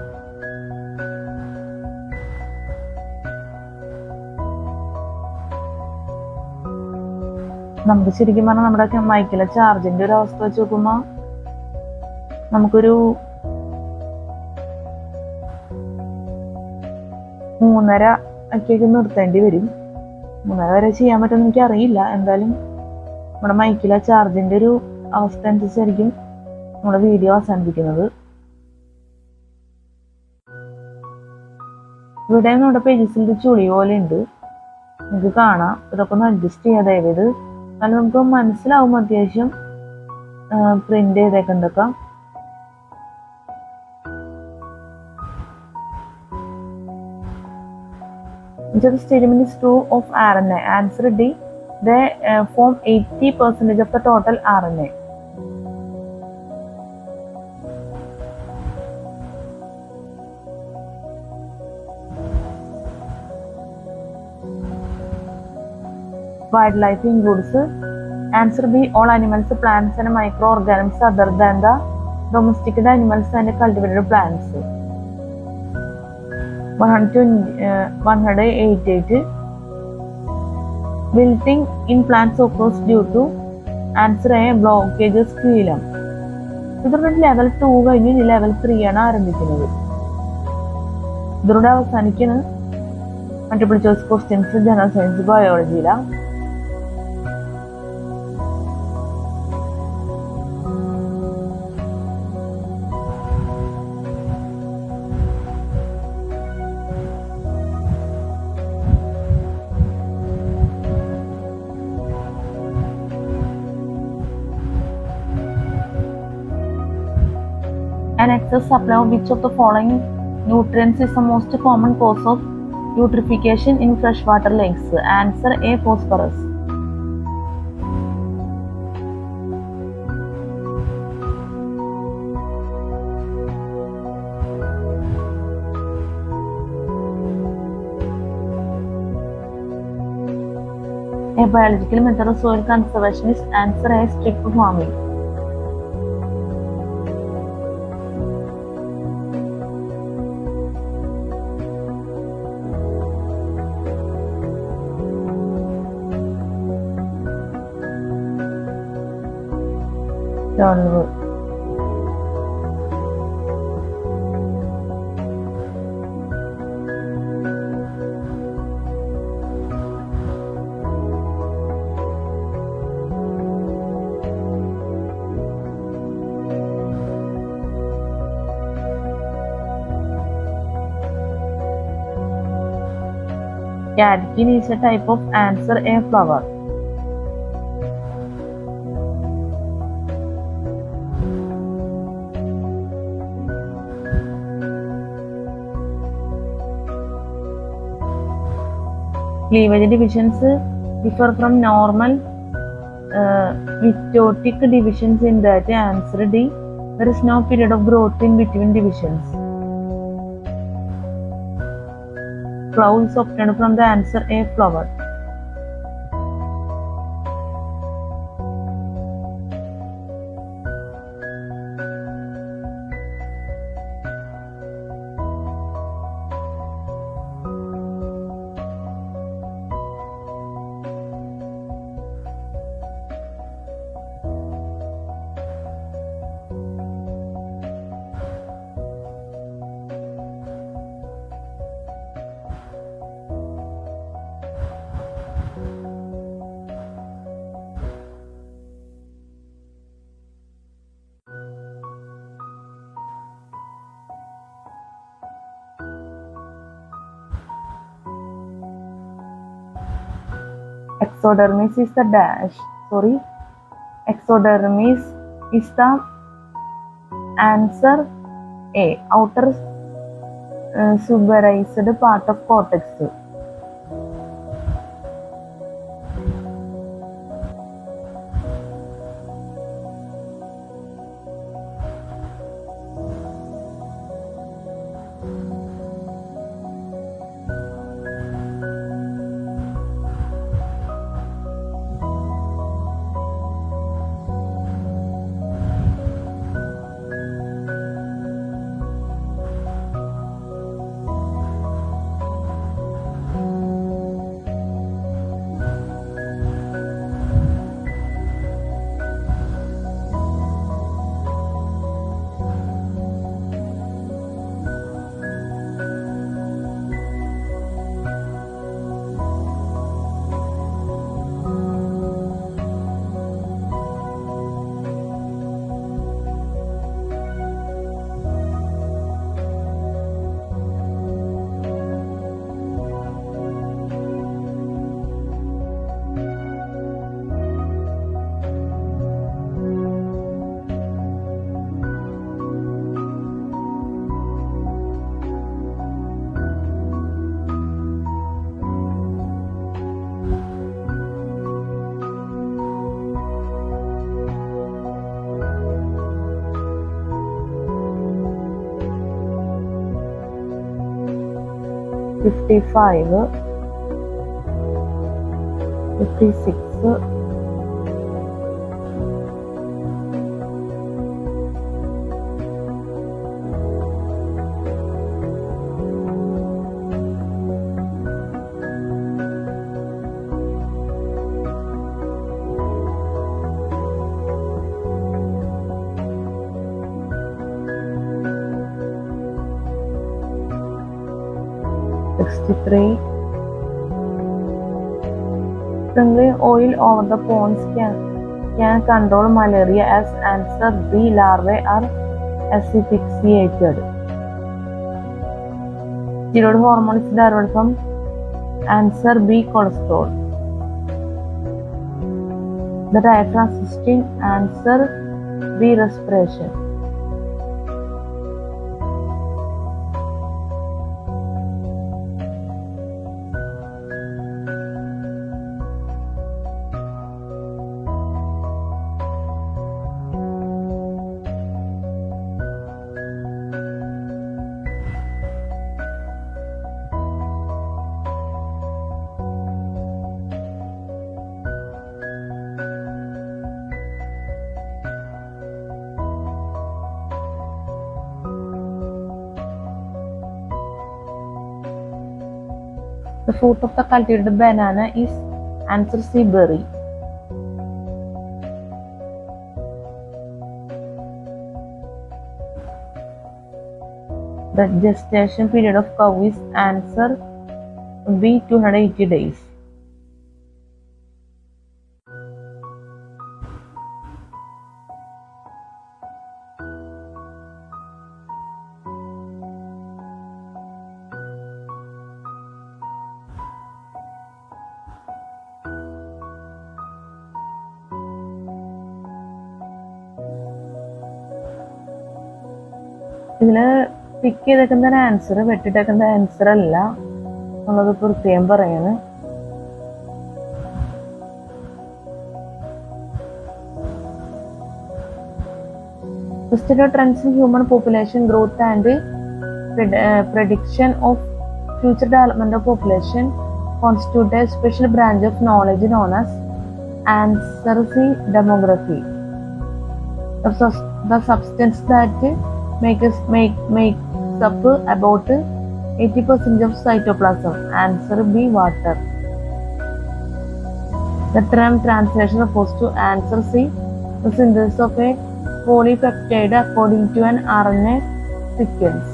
നമുക്ക് ശരിക്കും പറഞ്ഞാൽ നമ്മുടെ മൈക്കിലെ ചാർജിന്റെ ഒരു അവസ്ഥ വെച്ച് നോക്കുമ്പോ നമുക്കൊരു 3:30 ഒക്കെയൊക്കെ നിർത്തേണ്ടി വരും. 3:30 വരെ ചെയ്യാൻ പറ്റുമെന്ന് എനിക്ക് അറിയില്ല. എന്തായാലും നമ്മുടെ മൈക്കിലെ ചാർജിന്റെ ഒരു അവസ്ഥ അനുസരിച്ചായിരിക്കും നമ്മുടെ വീഡിയോ അവസാനിപ്പിക്കുന്നത്. ഇവിടെ നമ്മുടെ പേജസിൽ ചുളി പോലെ ഉണ്ട്, നിങ്ങൾക്ക് കാണാം. ഇതൊക്കെ ഒന്ന് അഡ്ജസ്റ്റ് ചെയ്യാം ദയവേത്, എന്നാലും നമുക്ക് മനസ്സിലാവും അത്യാവശ്യം print ചെയ്തേക്കുന്നതൊക്കെ. The statement is true of RNA. Answer D. They form 80% of the total RNA. Wildlife includes. Answer B. All animals, plants and microorganisms other than the domesticated animals and cultivated plants. 188. Wilting in plants occurs due to. Answer A. Blockages phylum. ഇതൊരു level 2 കഴിഞ്ഞ് level 3 ആണ് ആരംഭിക്കുന്നത്. ഇതിലൂടെ അവസാനിക്കുന്നത് multiple choice questions general science ബയോളജിയിലാണ്. An excess supply of which of the following nutrients is the most common cause of eutrophication in freshwater lakes? Answer A. Phosphorus. A biological method of soil conservation is. Answer A. Strip farming. Catkin is a type of. Answer A. Flower. Cleavage divisions differ from normal mitotic divisions in that. Answer D. There is no period of growth in between divisions. Flower is obtained from the. Answer A. Flower. Exodermis is the dash. Exodermis is the. Answer A. Outer suberized part of cortex. 55, 56, 63. Sprinkling oil over the ponds can control malaria as answer B. Larvae are asphyxiated. Steroid hormone is derived from answer B. cholesterol. The diaphragm system, answer B. respiration. The fruit of the cultivated banana is answer C. berry. The gestation period of cow is answer B. 280 days. ഇതിൽ പിക്ക് ചെയ്തേക്കുന്ന answer വെട്ടിട്ടേക്കുന്ന answer അല്ല എന്നുള്ളത് പ്രത്യേകം പറയുന്നത്. Trends in human population growth and prediction of future development of population constitute a special branch of knowledge known as ancestry demography. The substance that makes up about 80% of cytoplasm. Answer B. water. The term translation refers to answer C. The synthesis of a polypeptide according to an RNA sequence.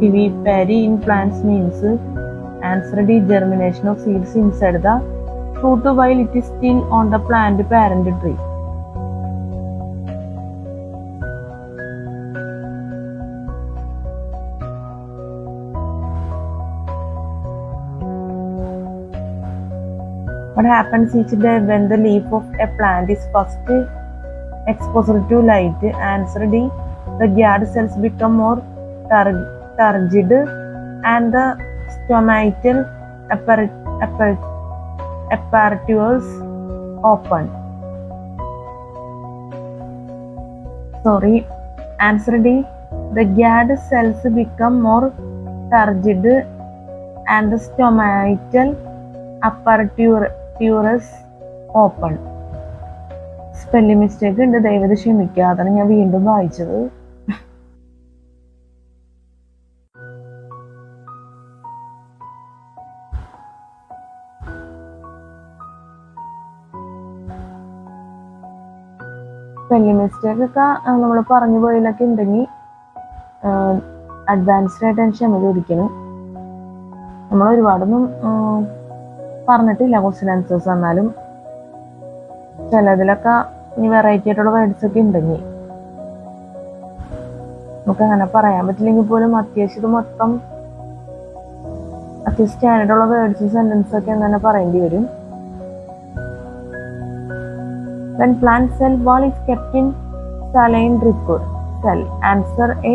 Vivipary in plants means answer D. germination of seeds inside the fruit while it is still on the plant parent tree. What happens each day when the leaf of a plant is first exposed to light? Answer D. The yard cells become more turgid and the stomatal apparatus open. Answer D. The GAD cells become more turgid and the stomatal apparatus open. Spelling mistake ഉണ്ട്, ദയവത് ക്ഷമിക്കുക. അതാണ് ഞാൻ വീണ്ടും വായിച്ചത്. Spelling mistake ഒക്കെ നമ്മൾ പറഞ്ഞു പോയതിലൊക്കെ ഉണ്ടെങ്കിൽ അഡ്വാൻസ്ഡ് ആയിട്ട് ക്ഷമ ചോദിക്കണം. നമ്മൾ ഒരുപാടൊന്നും പറഞ്ഞിട്ടില്ല ക്വസ്റ്റ്യൻ ആൻസേഴ്സ്. എന്നാലും ചിലതിലൊക്കെ ഈ വെറൈറ്റി ആയിട്ടുള്ള വേർഡ്സ് ഒക്കെ ഉണ്ടെങ്കിൽ നമുക്ക് അങ്ങനെ പറയാൻ പറ്റില്ലെങ്കിൽ പോലും അത്യാവശ്യം ഇത് മൊത്തം അത്യാവശ്യം സ്റ്റാൻഡേർഡ് ഉള്ള വേർഡ്സ് സെന്റൻസ് ഒക്കെ അങ്ങനെ പറയേണ്ടി വരും. When plant cell wall is kept in saline drip cell, answer A.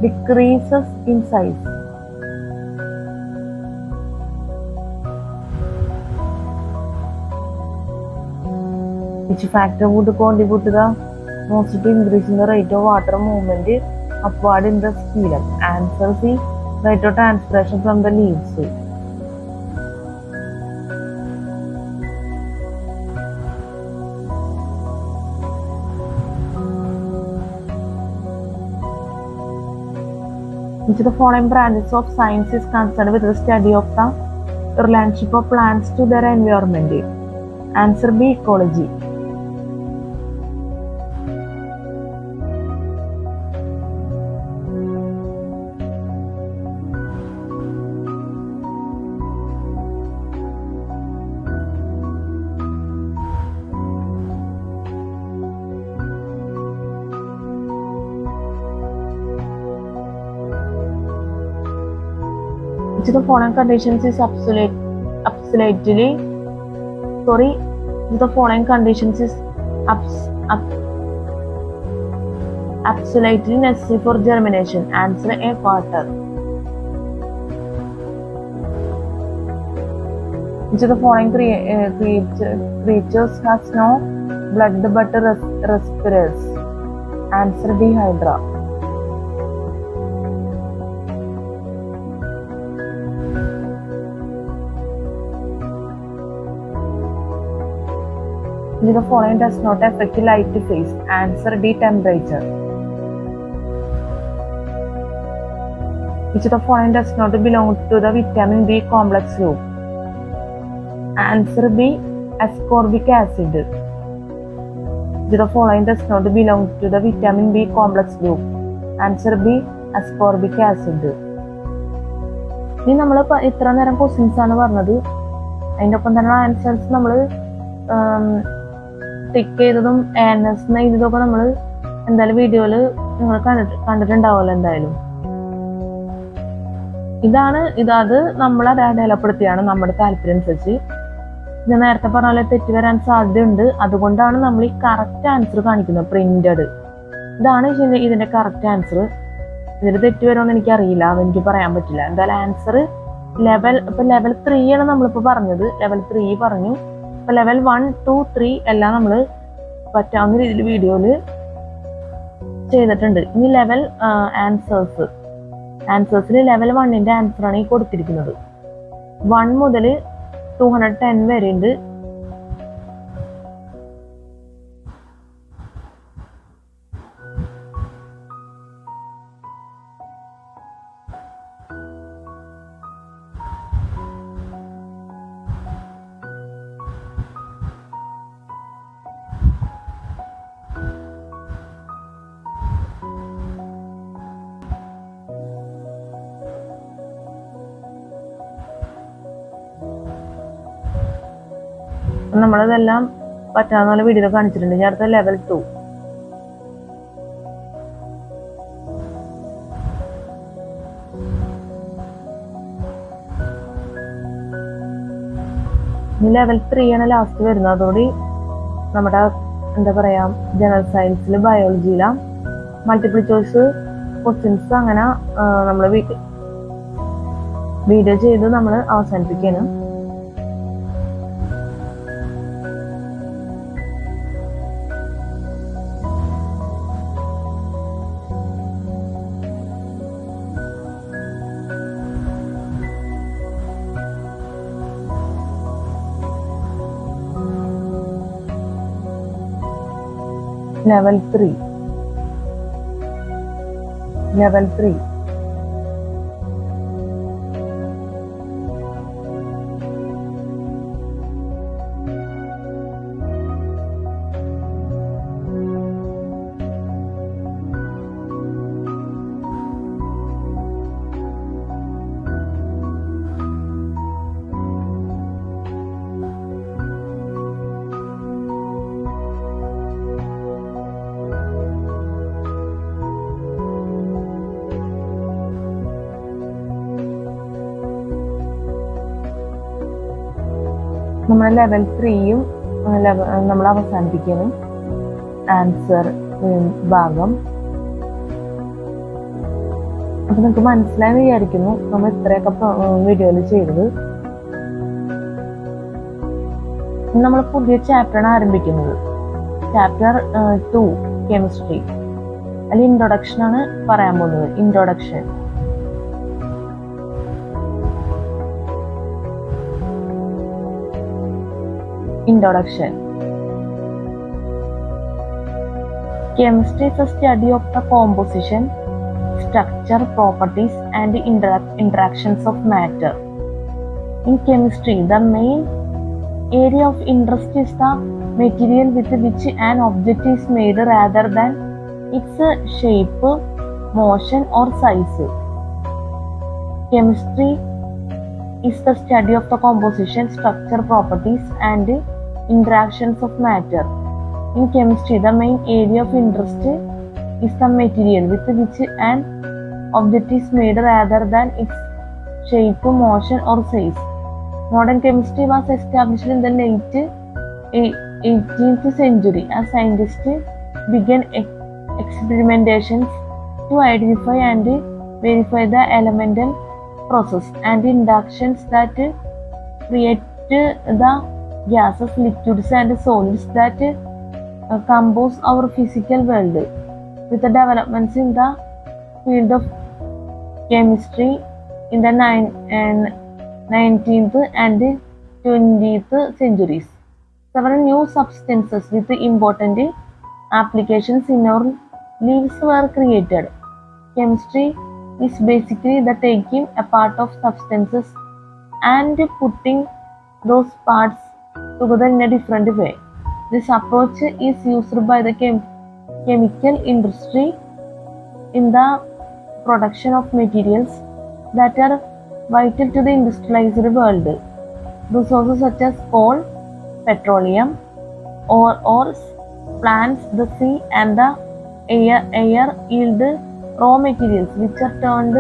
Decreases in size. Which factor would contribute to the most to increase in the rate of water movement upward in the xylem? Answer C. Rate of transpiration from the leaves. Which of the following branches of science is concerned with the study of the relationship of plants to their environment? Answer B. Ecology. Which of the following conditions is absolutely necessary for germination? Answer A. Water. Which of the following creatures has no blood but respires? Answer D. Hydra. Which of the following does not affect light phase? Answer D. Temperature. Which of the following does not belong to the vitamin B complex group? Answer B. Ascorbic acid. Which of the following does not belong to the vitamin B complex group? Answer B. Ascorbic acid. ഇനി നമ്മൾ ഇത്ര നേരം questions ആണ് പറഞ്ഞത്. അതിൻ്റെ ഒപ്പം തന്നെ answers നമ്മൾ ടിക്ക് ചെയ്തതും ANS ഇതൊക്കെ നമ്മൾ എന്തായാലും വീഡിയോയിൽ നിങ്ങൾ കണ്ടിട്ടുണ്ടാവുമല്ലോ എന്തായാലും. അത് നമ്മൾ അടയാളപ്പെടുത്തിയാണ് നമ്മുടെ താല്പര്യം അനുസരിച്ച്. ഞാൻ നേരത്തെ പറഞ്ഞ പോലെ തെറ്റ് വരാൻ സാധ്യതയുണ്ട്. അതുകൊണ്ടാണ് നമ്മൾ ഈ കറക്റ്റ് ആൻസർ കാണിക്കുന്നത്, പ്രിന്റഡ്. ഇതാണ് ഇതിന്റെ കറക്റ്റ് ആൻസർ. ഇതിൽ തെറ്റ് വരുമെന്ന് എനിക്കറിയില്ല, അതെനിക്ക് പറയാൻ പറ്റില്ല. എന്തായാലും ആൻസർ ലെവൽ 3 ആണ് നമ്മളിപ്പോൾ പറഞ്ഞത്. ലെവൽ 3 പറഞ്ഞു. ഇപ്പൊ ലെവൽ 1, 2, 3 എല്ലാം നമ്മൾ പറ്റാവുന്ന രീതിയിൽ വീഡിയോയിൽ ചെയ്തിട്ടുണ്ട്. ഇനി ലെവൽ ആൻസേഴ്സിൽ ലെവൽ 1ന്റെ ആൻസർ ആണ് ഈ കൊടുത്തിരിക്കുന്നത്. 1 മുതൽ 210 വരെ ഉണ്ട്. നമ്മളിതെല്ലാം പറ്റാവുന്ന പോലെ വീഡിയോ കാണിച്ചിട്ടുണ്ട്. ഞാൻ അടുത്ത ലെവൽ 2. ലെവൽ 3 ആണ് ലാസ്റ്റ് വരുന്നത്. അതോടെ നമ്മുടെ എന്താ പറയാ ജനറൽ സയൻസിൽ ബയോളജിയില മൾട്ടിപ്പിൾ ചോയ്സ് ക്വസ്റ്റ്യൻസ് അങ്ങനെ നമ്മൾ വീഡിയോ ചെയ്ത് നമ്മൾ അവസാനിപ്പിക്കണം. Level 3. Level 3. നമ്മുടെ ലെവൽ 3യും നമ്മൾ അവസാനിപ്പിക്കണം. ആൻസർ ഭാഗം. അപ്പൊ നിങ്ങൾക്ക് മനസ്സിലായെന്ന് വിചാരിക്കുന്നു നമ്മൾ ഇത്രയൊക്കെ വീഡിയോയിൽ ചെയ്തത്. നമ്മൾ പുതിയ ചാപ്റ്ററാണ് ആരംഭിക്കുന്നത്. Chapter 2 chemistry. അതിൽ ഇൻട്രൊഡക്ഷൻ ആണ് പറയാൻ പോകുന്നത്. Introduction. Introduction. Chemistry is a study of the composition, structure, properties, and interactions of matter. In chemistry, the main area of interest is the material with which an object is made rather than its shape, motion, or size. Chemistry is the study of the composition, structure, properties, and interactions of matter. In chemistry, the main area of interest is the material with which an object is made rather than its shape, motion, or size. Modern chemistry was established in the late 18th century as scientists began experimentations to identify and verify the elemental process and interactions that create the gases, liquids, and solids that compose our physical world. With the developments in the field of chemistry in the 19th and 20th centuries, several new substances with important applications in our lives were created. Chemistry is basically the taking apart of substances and putting those parts together in a different way. This approach is used by the chemical industry in the production of materials that are vital to the industrialized world. Resources such as coal, petroleum, ores, plants, the sea, and the air yield raw materials which are turned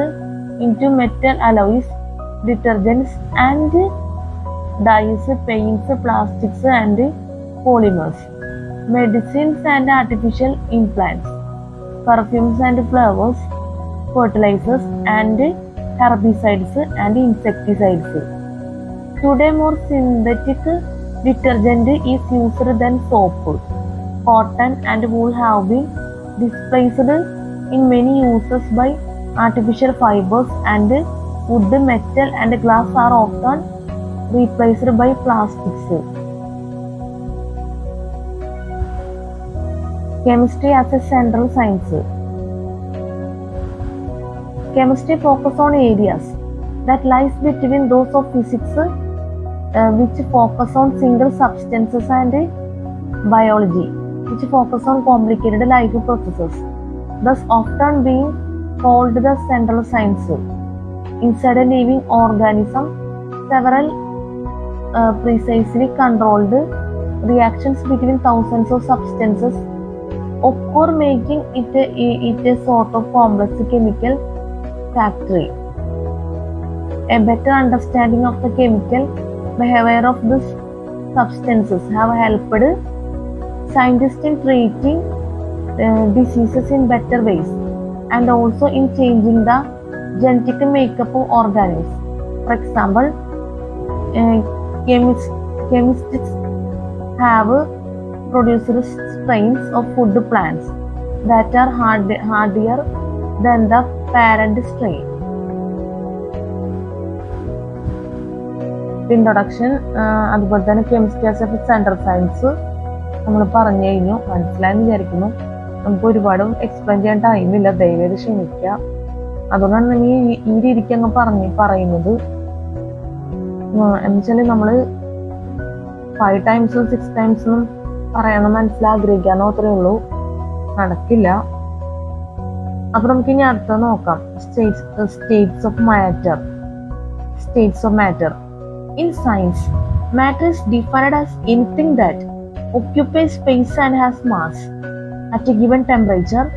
into metal alloys, detergents, and dyes, paints, plastics, and polymers, medicines and artificial implants, perfumes and flowers, fertilizers and herbicides and insecticides. Today, more synthetic detergent is used than soap. Cotton and wool have been displaced in many uses by artificial fibers, and wood, metal, and glass are often replaced by plastics. Chemistry as a central science. Chemistry focuses on areas that lies between those of physics, which focus on single substances, and biology, which focus on complicated life processes, thus often being called the central science. Inside a living organism, several precisely controlled reactions between thousands of substances occur, making it a sort of complex chemical factory. A better understanding of the chemical behavior of these substances have helped scientists in treating diseases in better ways. and also in changing the genetic makeup of organisms. For example, chemists have produced strains of food plants that are hardier than the parent strain. Introduction, അതുപോലെ തന്നെ chemistry as A central science നമ്മൾ പറഞ്ഞു കഴിഞ്ഞു, മനസ്സിലായെന്ന് വിചാരിക്കുന്നു. നമുക്ക് ഒരുപാട് explain ചെയ്യാൻ ടൈമില്ല, ദയവേത് ക്ഷമിക്കുക. അതുകൊണ്ടാണ് ഈ രീതിക്ക് അങ്ങ് പറയുന്നത്. എന്നുവെച്ചാൽ നമ്മൾ 5 ടൈംസും 6 ടൈംസും പറയണം മനസ്സിലാഗ്രഹിക്കാന്ന് മാത്രമേ ഉള്ളൂ, നടക്കില്ല. അപ്പൊ നമുക്ക് ഇനി അടുത്ത നോക്കാം. States of matter. In science, matter is defined as anything that occupies space and has mass. At a given temperature,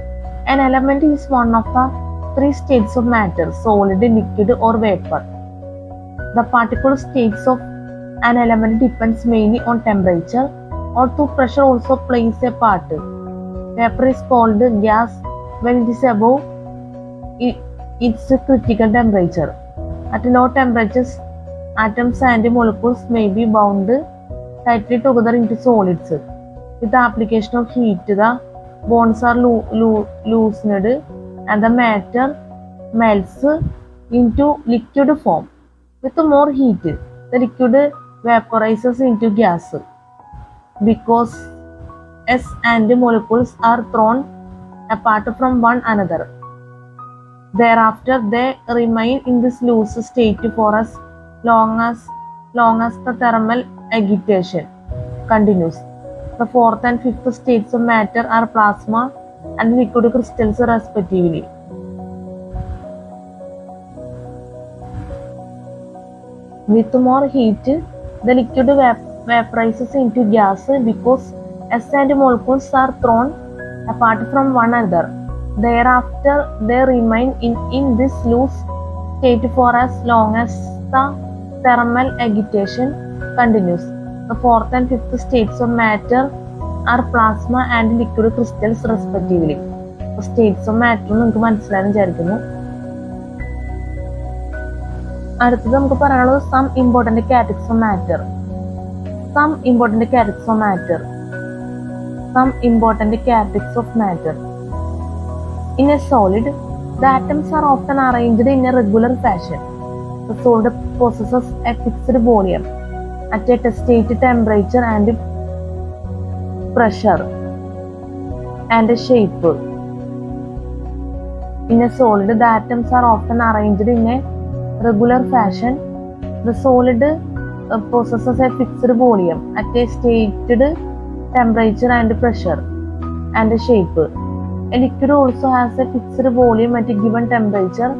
an element is one of the 3 states of matter: solid, liquid, or vapor. The particular states of an element depends mainly on temperature, although pressure also plays a part. Vapor is called gas when it is above its critical temperature. At low temperatures, atoms and molecules may be bound tightly together into solids. With the application of heat, the bonds are loosened and the matter melts into liquid form. With more heat, the liquid vaporizes into gas because gas and molecules are thrown apart from one another. Thereafter, they remain in this loose state for as long as the thermal agitation continues. The 4th and 5th states of matter are plasma and liquid crystals respectively. With more heat, the liquid vaporizes into gas because gas and molecules are thrown apart from one another. Thereafter, they remain in this loose state for as long as the thermal agitation continues. The 4th and 5th states of matter are plasma and liquid crystals respectively. States of matter നിങ്ങൾക്ക് മനസ്സിലായെന്ന് വിചാരിക്കുന്നു. അടുത്തത് നമുക്ക് പറയാനുള്ളത് some important characteristics of matter. Some important characteristics of matter. In a solid, the atoms are often arranged in a regular fashion. The solid possesses a fixed volume at a state temperature and pressure and a shape. In a solid, the atoms are often arranged in a regular fashion. The solid possesses a fixed volume at a stated temperature and pressure and a shape. A liquid also has a fixed volume at a given temperature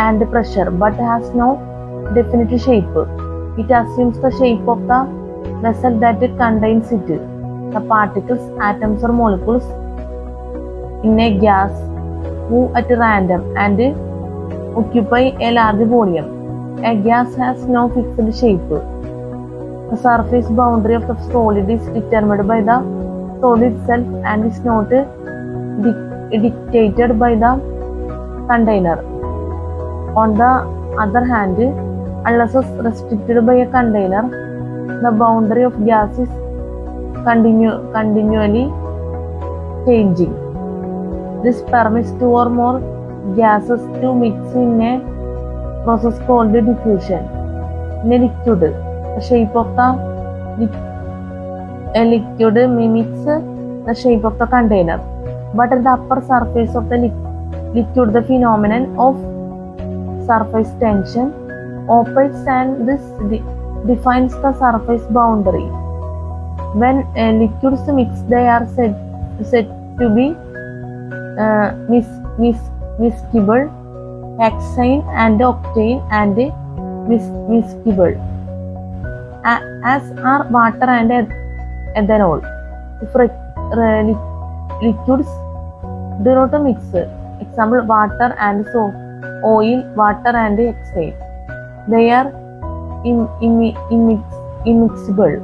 and pressure but has no definite shape. It assumes the shape of the vessel that it contains it. The particles, atoms or molecules in a gas move at random and occupy a large volume. A gas has no fixed shape. The surface boundary of the solid is determined by the solid itself and is not dictated by the container. On the other hand, unless restricted by a container, the boundary of gas is continually changing. This permits 2 or more gases to mix in a process called diffusion. In a liquid, the shape of the liquid mimics the shape of the container, but at the upper surface of the liquid, the phenomenon of surface tension operates and this defines the surface boundary. When liquids mix, they are said to be miscible, hexane and octane and miscible, as are water and ethanol. If liquids do not mix, example water and soap, oil, water and hexane, they are immiscible. Immiscible.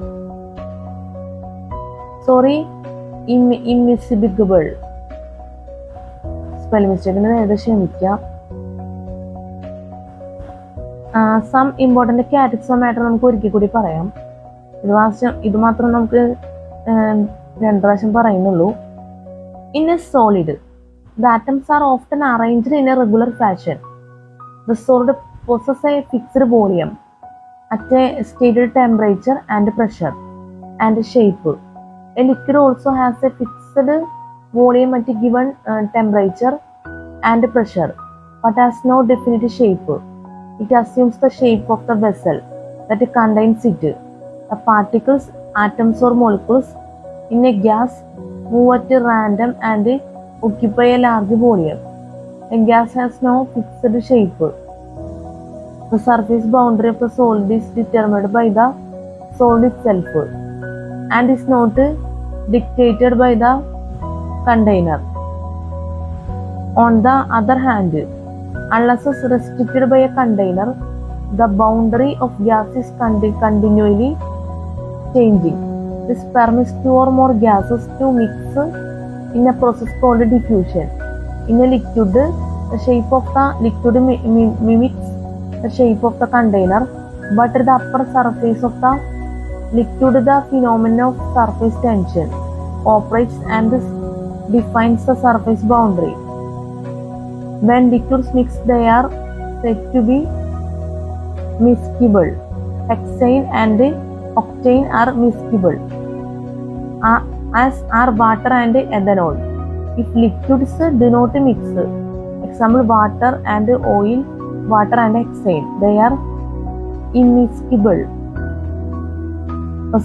Spelling മിസ്റ്റേക്കിന് നേരെ ക്ഷമിക്കുക. Some important characters of matter നമുക്ക് ഒരിക്കൽ കൂടി പറയാം. ഇത് മാത്രം നമുക്ക് 2 പ്രാവശ്യം പറയുന്നുള്ളൂ. In A solid, the atoms are often arranged in a regular fashion. The solid possesses a fixed volume at a stated temperature and pressure and shape. A liquid also has a fixed volume at a given temperature and pressure, but has no definite shape. It assumes the shape of the vessel that contains it. The particles, atoms or molecules in a gas move at random and occupy a large volume. A gas has no fixed shape. The surface boundary of the solid is determined by the solid itself and is not dictated by the container. On the other hand, unless restricted by a container, the boundary of gas is continually changing. This permits 2 or more gases to mix in a process called diffusion. In a liquid, the shape of the liquid mimics the shape of the container, but at the upper surface of the liquid, the phenomenon of surface tension operates and defines the surface boundary. When liquids mix, they are said to be miscible. Hexane and octane are miscible, as are water and ethanol. If liquids do not mix, example water and oil, water and hexane, they are immiscible.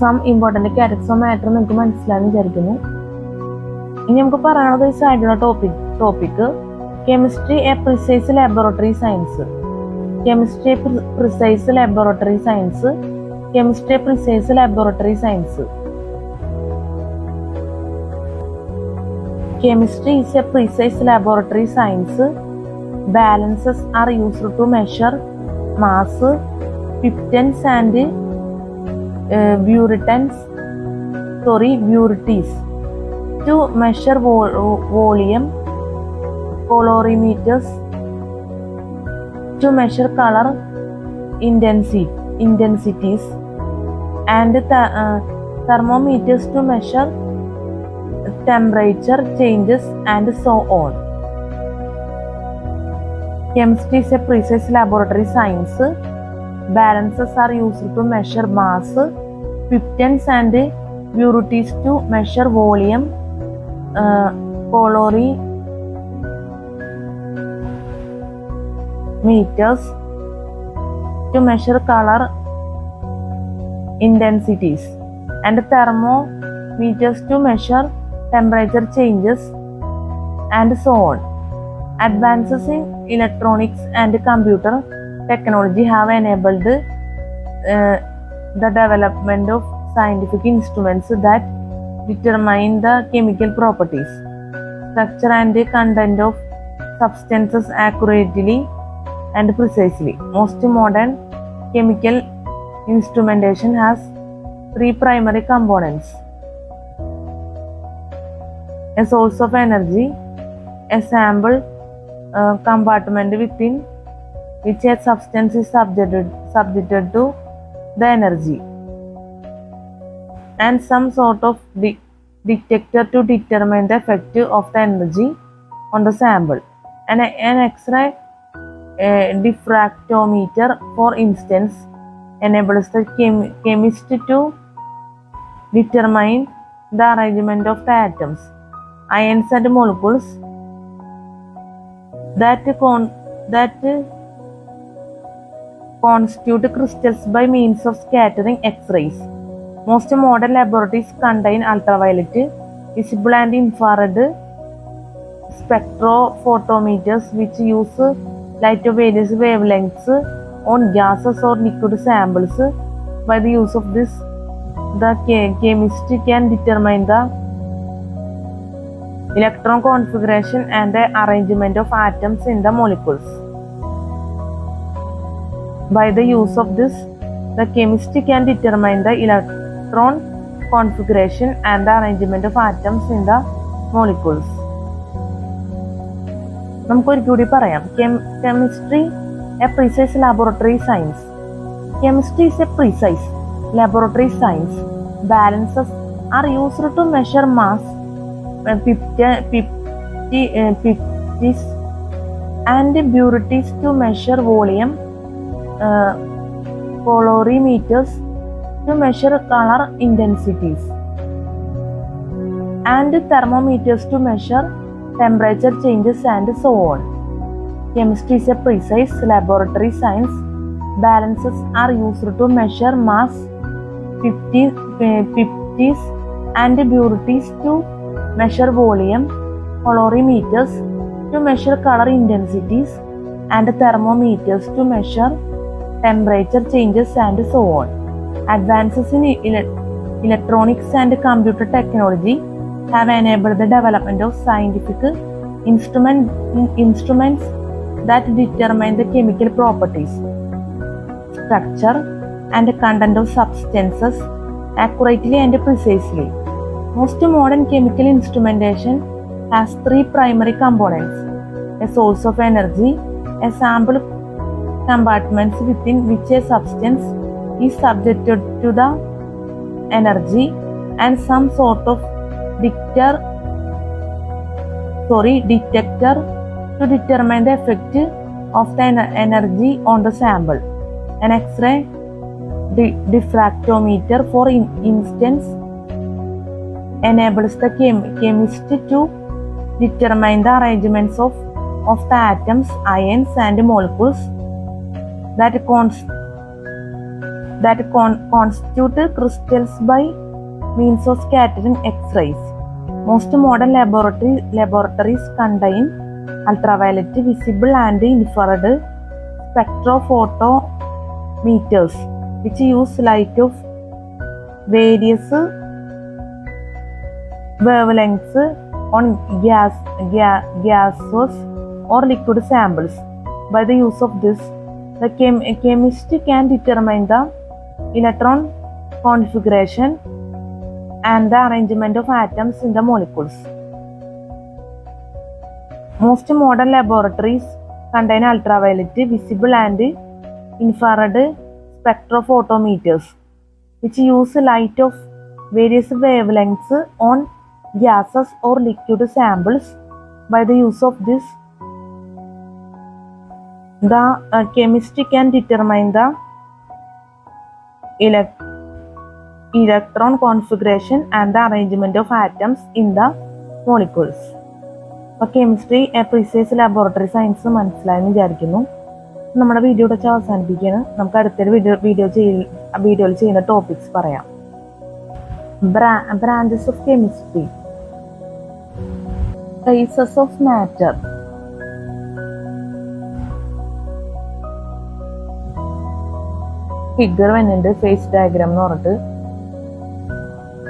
Some important characteristics of matter നിങ്ങൾക്ക് മനസ്സിലാണെന്ന് വിചാരിക്കുന്നു. ഇനി നമുക്ക് പറയാനുള്ളത് ഈ സൈഡിലുള്ള topic chemistry A precise laboratory science. Chemistry precise laboratory science. Chemistry precise laboratory science. Chemistry is a precise laboratory science. Balances are used to measure mass, pipetines and buretics. To measure volume, colorimeters. To measure color intensities, and thermometers to measure temperature changes and so on. Chemistry is a precise laboratory science. Balances are used to measure mass, pipetines and buretics to measure volume, colorimeters to measure color intensities, and thermometers to measure temperature changes and so on. Advances in electronics and computer technology have enabled the development of scientific instruments that determine the chemical properties, structure and content of substances accurately and precisely. Most modern chemical instrumentation has 3 primary components: a source of energy, a sample compartment within which a substance is subjected to the energy, and some sort of detector to determine the effect of the energy on the sample. An X-ray diffractometer, for instance, enables the chemist to determine the arrangement of the atoms, ions and molecules that constitute crystals by means of scattering X-rays. Most modern laboratories contain ultraviolet, visible and infrared spectrophotometers which use light of various wavelengths on gases or liquid samples. By the use of this, the chemist can determine the electron configuration and the arrangement of atoms in the molecules. By the use of this, the chemist can determine the electron configuration and the arrangement of atoms in the molecules. നമുക്കൊരു കൂടി പറയാം. Chemistry A precise laboratory science. Chemistry is a precise laboratory science. Balances are used to measure mass, purities, and purities to measure volume, colorimeters to measure color intensities, and thermometers to measure temperature changes and so on. Chemistry is a precise laboratory science. Balances are used to measure mass, purities, and purities to measure volume, colorimeters to measure color intensities, and thermometers to measure temperature changes and so on. Advances in electronics and computer technology have enabled the development of scientific instruments that determine the chemical properties, structure, and content of substances accurately and precisely. Most modern chemical instrumentation has three primary components: a source of energy, a sample compartments within which a substance is subjected to the energy, and some sort of detector to determine the effect of the energy on the sample. An X-ray diffractometer, for instance, enables the chemist to determine the arrangements of the atoms, ions, and molecules that constitute crystals by means of scattering X-rays. Most modern laboratories contain ultraviolet, visible, and infrared spectrophotometers, which use light of various wavelengths on gaseous or liquid samples. By the use of this, the chemist can determine the electron configuration and the arrangement of atoms in the molecules. Most modern laboratories contain ultraviolet, visible, and infrared spectrophotometers, which use light of various wavelengths on gases or liquid samples. By the use of this, the chemist can determine the electron configuration and the arrangement of atoms in the molecules. അപ്പോൾ chemistry A precise laboratory science മനസ്സിലായെന്ന് വിചാരിക്കുന്നു. നമ്മുടെ video വെച്ച് അവസാനിപ്പിക്കുകയാണ്. നമുക്ക് അടുത്തൊരു വീഡിയോയിൽ ചെയ്യുന്ന ടോപ്പിക്സ് പറയാം. Branches of chemistry, traces of matter, figure വരുന്നുണ്ട്, ഫേസ് ഡയഗ്രാം എന്ന് പറഞ്ഞിട്ട്,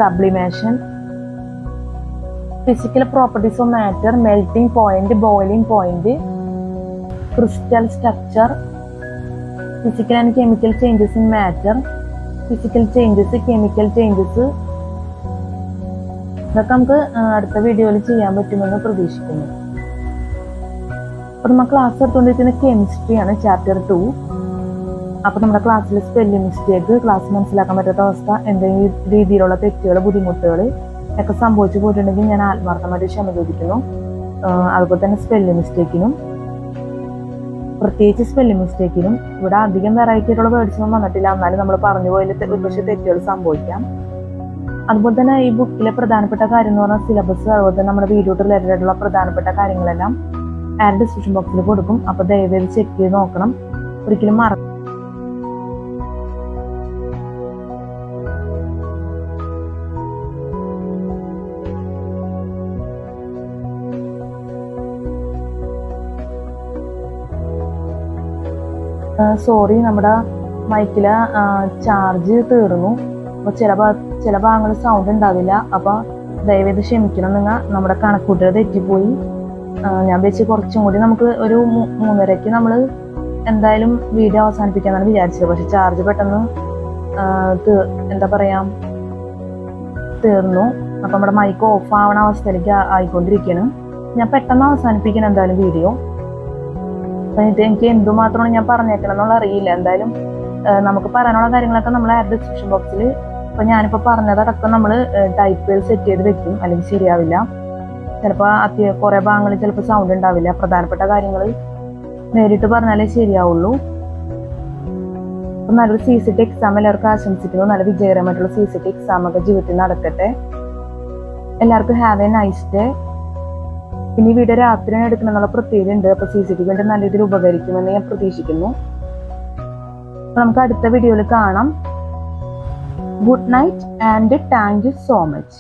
sublimation, physical properties of matter, melting point, boiling point, crystal structure, physical and chemical changes in matter, physical changes, chemical changes. ഇതൊക്കെ നമുക്ക് അടുത്ത വീഡിയോയിൽ ചെയ്യാൻ പറ്റുമെന്ന് പ്രതീക്ഷിക്കുന്നു. അപ്പോൾ നമ്മൾ ക്ലാസ് എടുത്തുകൊണ്ടിരിക്കുന്ന കെമിസ്ട്രിയാണ്, ചാപ്റ്റർ 2. അപ്പോൾ നമ്മുടെ ക്ലാസ്സിൽ സ്പെല്ലിംഗ് മിസ്റ്റേക്ക്, ക്ലാസ് മനസ്സിലാക്കാൻ പറ്റാത്ത അവസ്ഥ, എന്തെങ്കിലും രീതിയിലുള്ള തെറ്റുകൾ, ബുദ്ധിമുട്ടുകൾ ഒക്കെ സംഭവിച്ചു പോയിട്ടുണ്ടെങ്കിൽ ഞാൻ ആത്മാർത്ഥമായിട്ട് ക്ഷമ ചോദിക്കുന്നു. അതുപോലെ തന്നെ സ്പെല്ലിംഗ് മിസ്റ്റേക്കിനും, പ്രത്യേകിച്ച് സ്പെല്ലിംഗ് മിസ്റ്റേക്കിനും ഇവിടെ അധികം വെറൈറ്റി ആയിട്ടുള്ള വേർഡ്സ് ഒന്നും വന്നിട്ടില്ല. എന്നാലും നമ്മൾ പറഞ്ഞു പോയതിൽ ഒരുപക്ഷെ തെറ്റുകൾ സംഭവിക്കാം. അതുപോലെ തന്നെ ഈ ബുക്കിലെ പ്രധാനപ്പെട്ട കാര്യം എന്ന് പറഞ്ഞാൽ സിലബസ്, അതുപോലെ തന്നെ നമ്മുടെ വീഡിയോ റിലേറ്റഡ് ആയിട്ടുള്ള പ്രധാനപ്പെട്ട കാര്യങ്ങളെല്ലാം ആഡ് ഡിസ്ക്രിപ്ഷൻ ബോക്സിൽ കൊടുക്കും. അപ്പോൾ ദയവേത് ചെക്ക് ചെയ്ത് നോക്കണം, ഒരിക്കലും സോറി, നമ്മുടെ മൈക്കിലെ ചാർജ് തീർന്നു. അപ്പോൾ ചില ഭാഗങ്ങളിൽ സൗണ്ട് ഉണ്ടാവില്ല. അപ്പോൾ ദയവേത് ക്ഷമിക്കണം. നമ്മുടെ കണക്കൂട്ടുകൾ തെറ്റിപ്പോയി. ഞാൻ വെച്ച് കുറച്ചും കൂടി നമുക്ക് ഒരു 3:30 നമ്മൾ എന്തായാലും വീഡിയോ അവസാനിപ്പിക്കാനാണ് വിചാരിച്ചത്. പക്ഷെ ചാർജ് പെട്ടെന്ന് തീർന്നു. അപ്പം നമ്മുടെ മൈക്ക് ഓഫ് ആവണ അവസ്ഥയിലേക്ക് ആയിക്കൊണ്ടിരിക്കുകയാണ്. ഞാൻ പെട്ടെന്ന് അവസാനിപ്പിക്കണം എന്തായാലും വീഡിയോ. എനിക്ക് എന്തുമാത്രമാണ് ഞാൻ പറഞ്ഞേക്കണം എന്നുള്ള അറിയില്ല. എന്തായാലും നമുക്ക് പറയാനുള്ള കാര്യങ്ങളൊക്കെ നമ്മൾ ഡിസ്ക്രിപ്ഷൻ ബോക്സിൽ ഇപ്പൊ ഞാനിപ്പോ പറഞ്ഞതടക്കം നമ്മൾ ടൈപ്പ് സെറ്റ് ചെയ്ത് വെക്കും, അല്ലെങ്കിൽ ശരിയാവില്ല. ചിലപ്പോൾ കുറെ ഭാഗങ്ങളിൽ ചിലപ്പോൾ സൗണ്ട് ഉണ്ടാവില്ല. പ്രധാനപ്പെട്ട കാര്യങ്ങൾ നേരിട്ട് പറഞ്ഞാലേ ശരിയാവുള്ളൂ. അപ്പൊ നല്ലൊരു CCT എക്സാം എല്ലാവർക്കും ആശംസിക്കുന്നു. നല്ല വിജയകരമായിട്ടുള്ള CCT എക്സാം ഒക്കെ ജീവിതത്തിൽ നടക്കട്ടെ. എല്ലാവർക്കും ഹാവ് എ നൈസ് ഡേ. പിന്നെ ഈ വീഡിയോ രാത്രിയാണ് എടുക്കണം എന്നുള്ള പ്രത്യേകത ഉണ്ട്. അപ്പൊ CCT വേണ്ടി നല്ല രീതിയിൽ ഉപകരിക്കുമെന്ന് ഞാൻ പ്രതീക്ഷിക്കുന്നു. നമുക്ക് അടുത്ത വീഡിയോയിൽ കാണാം. Good night and thank you so much.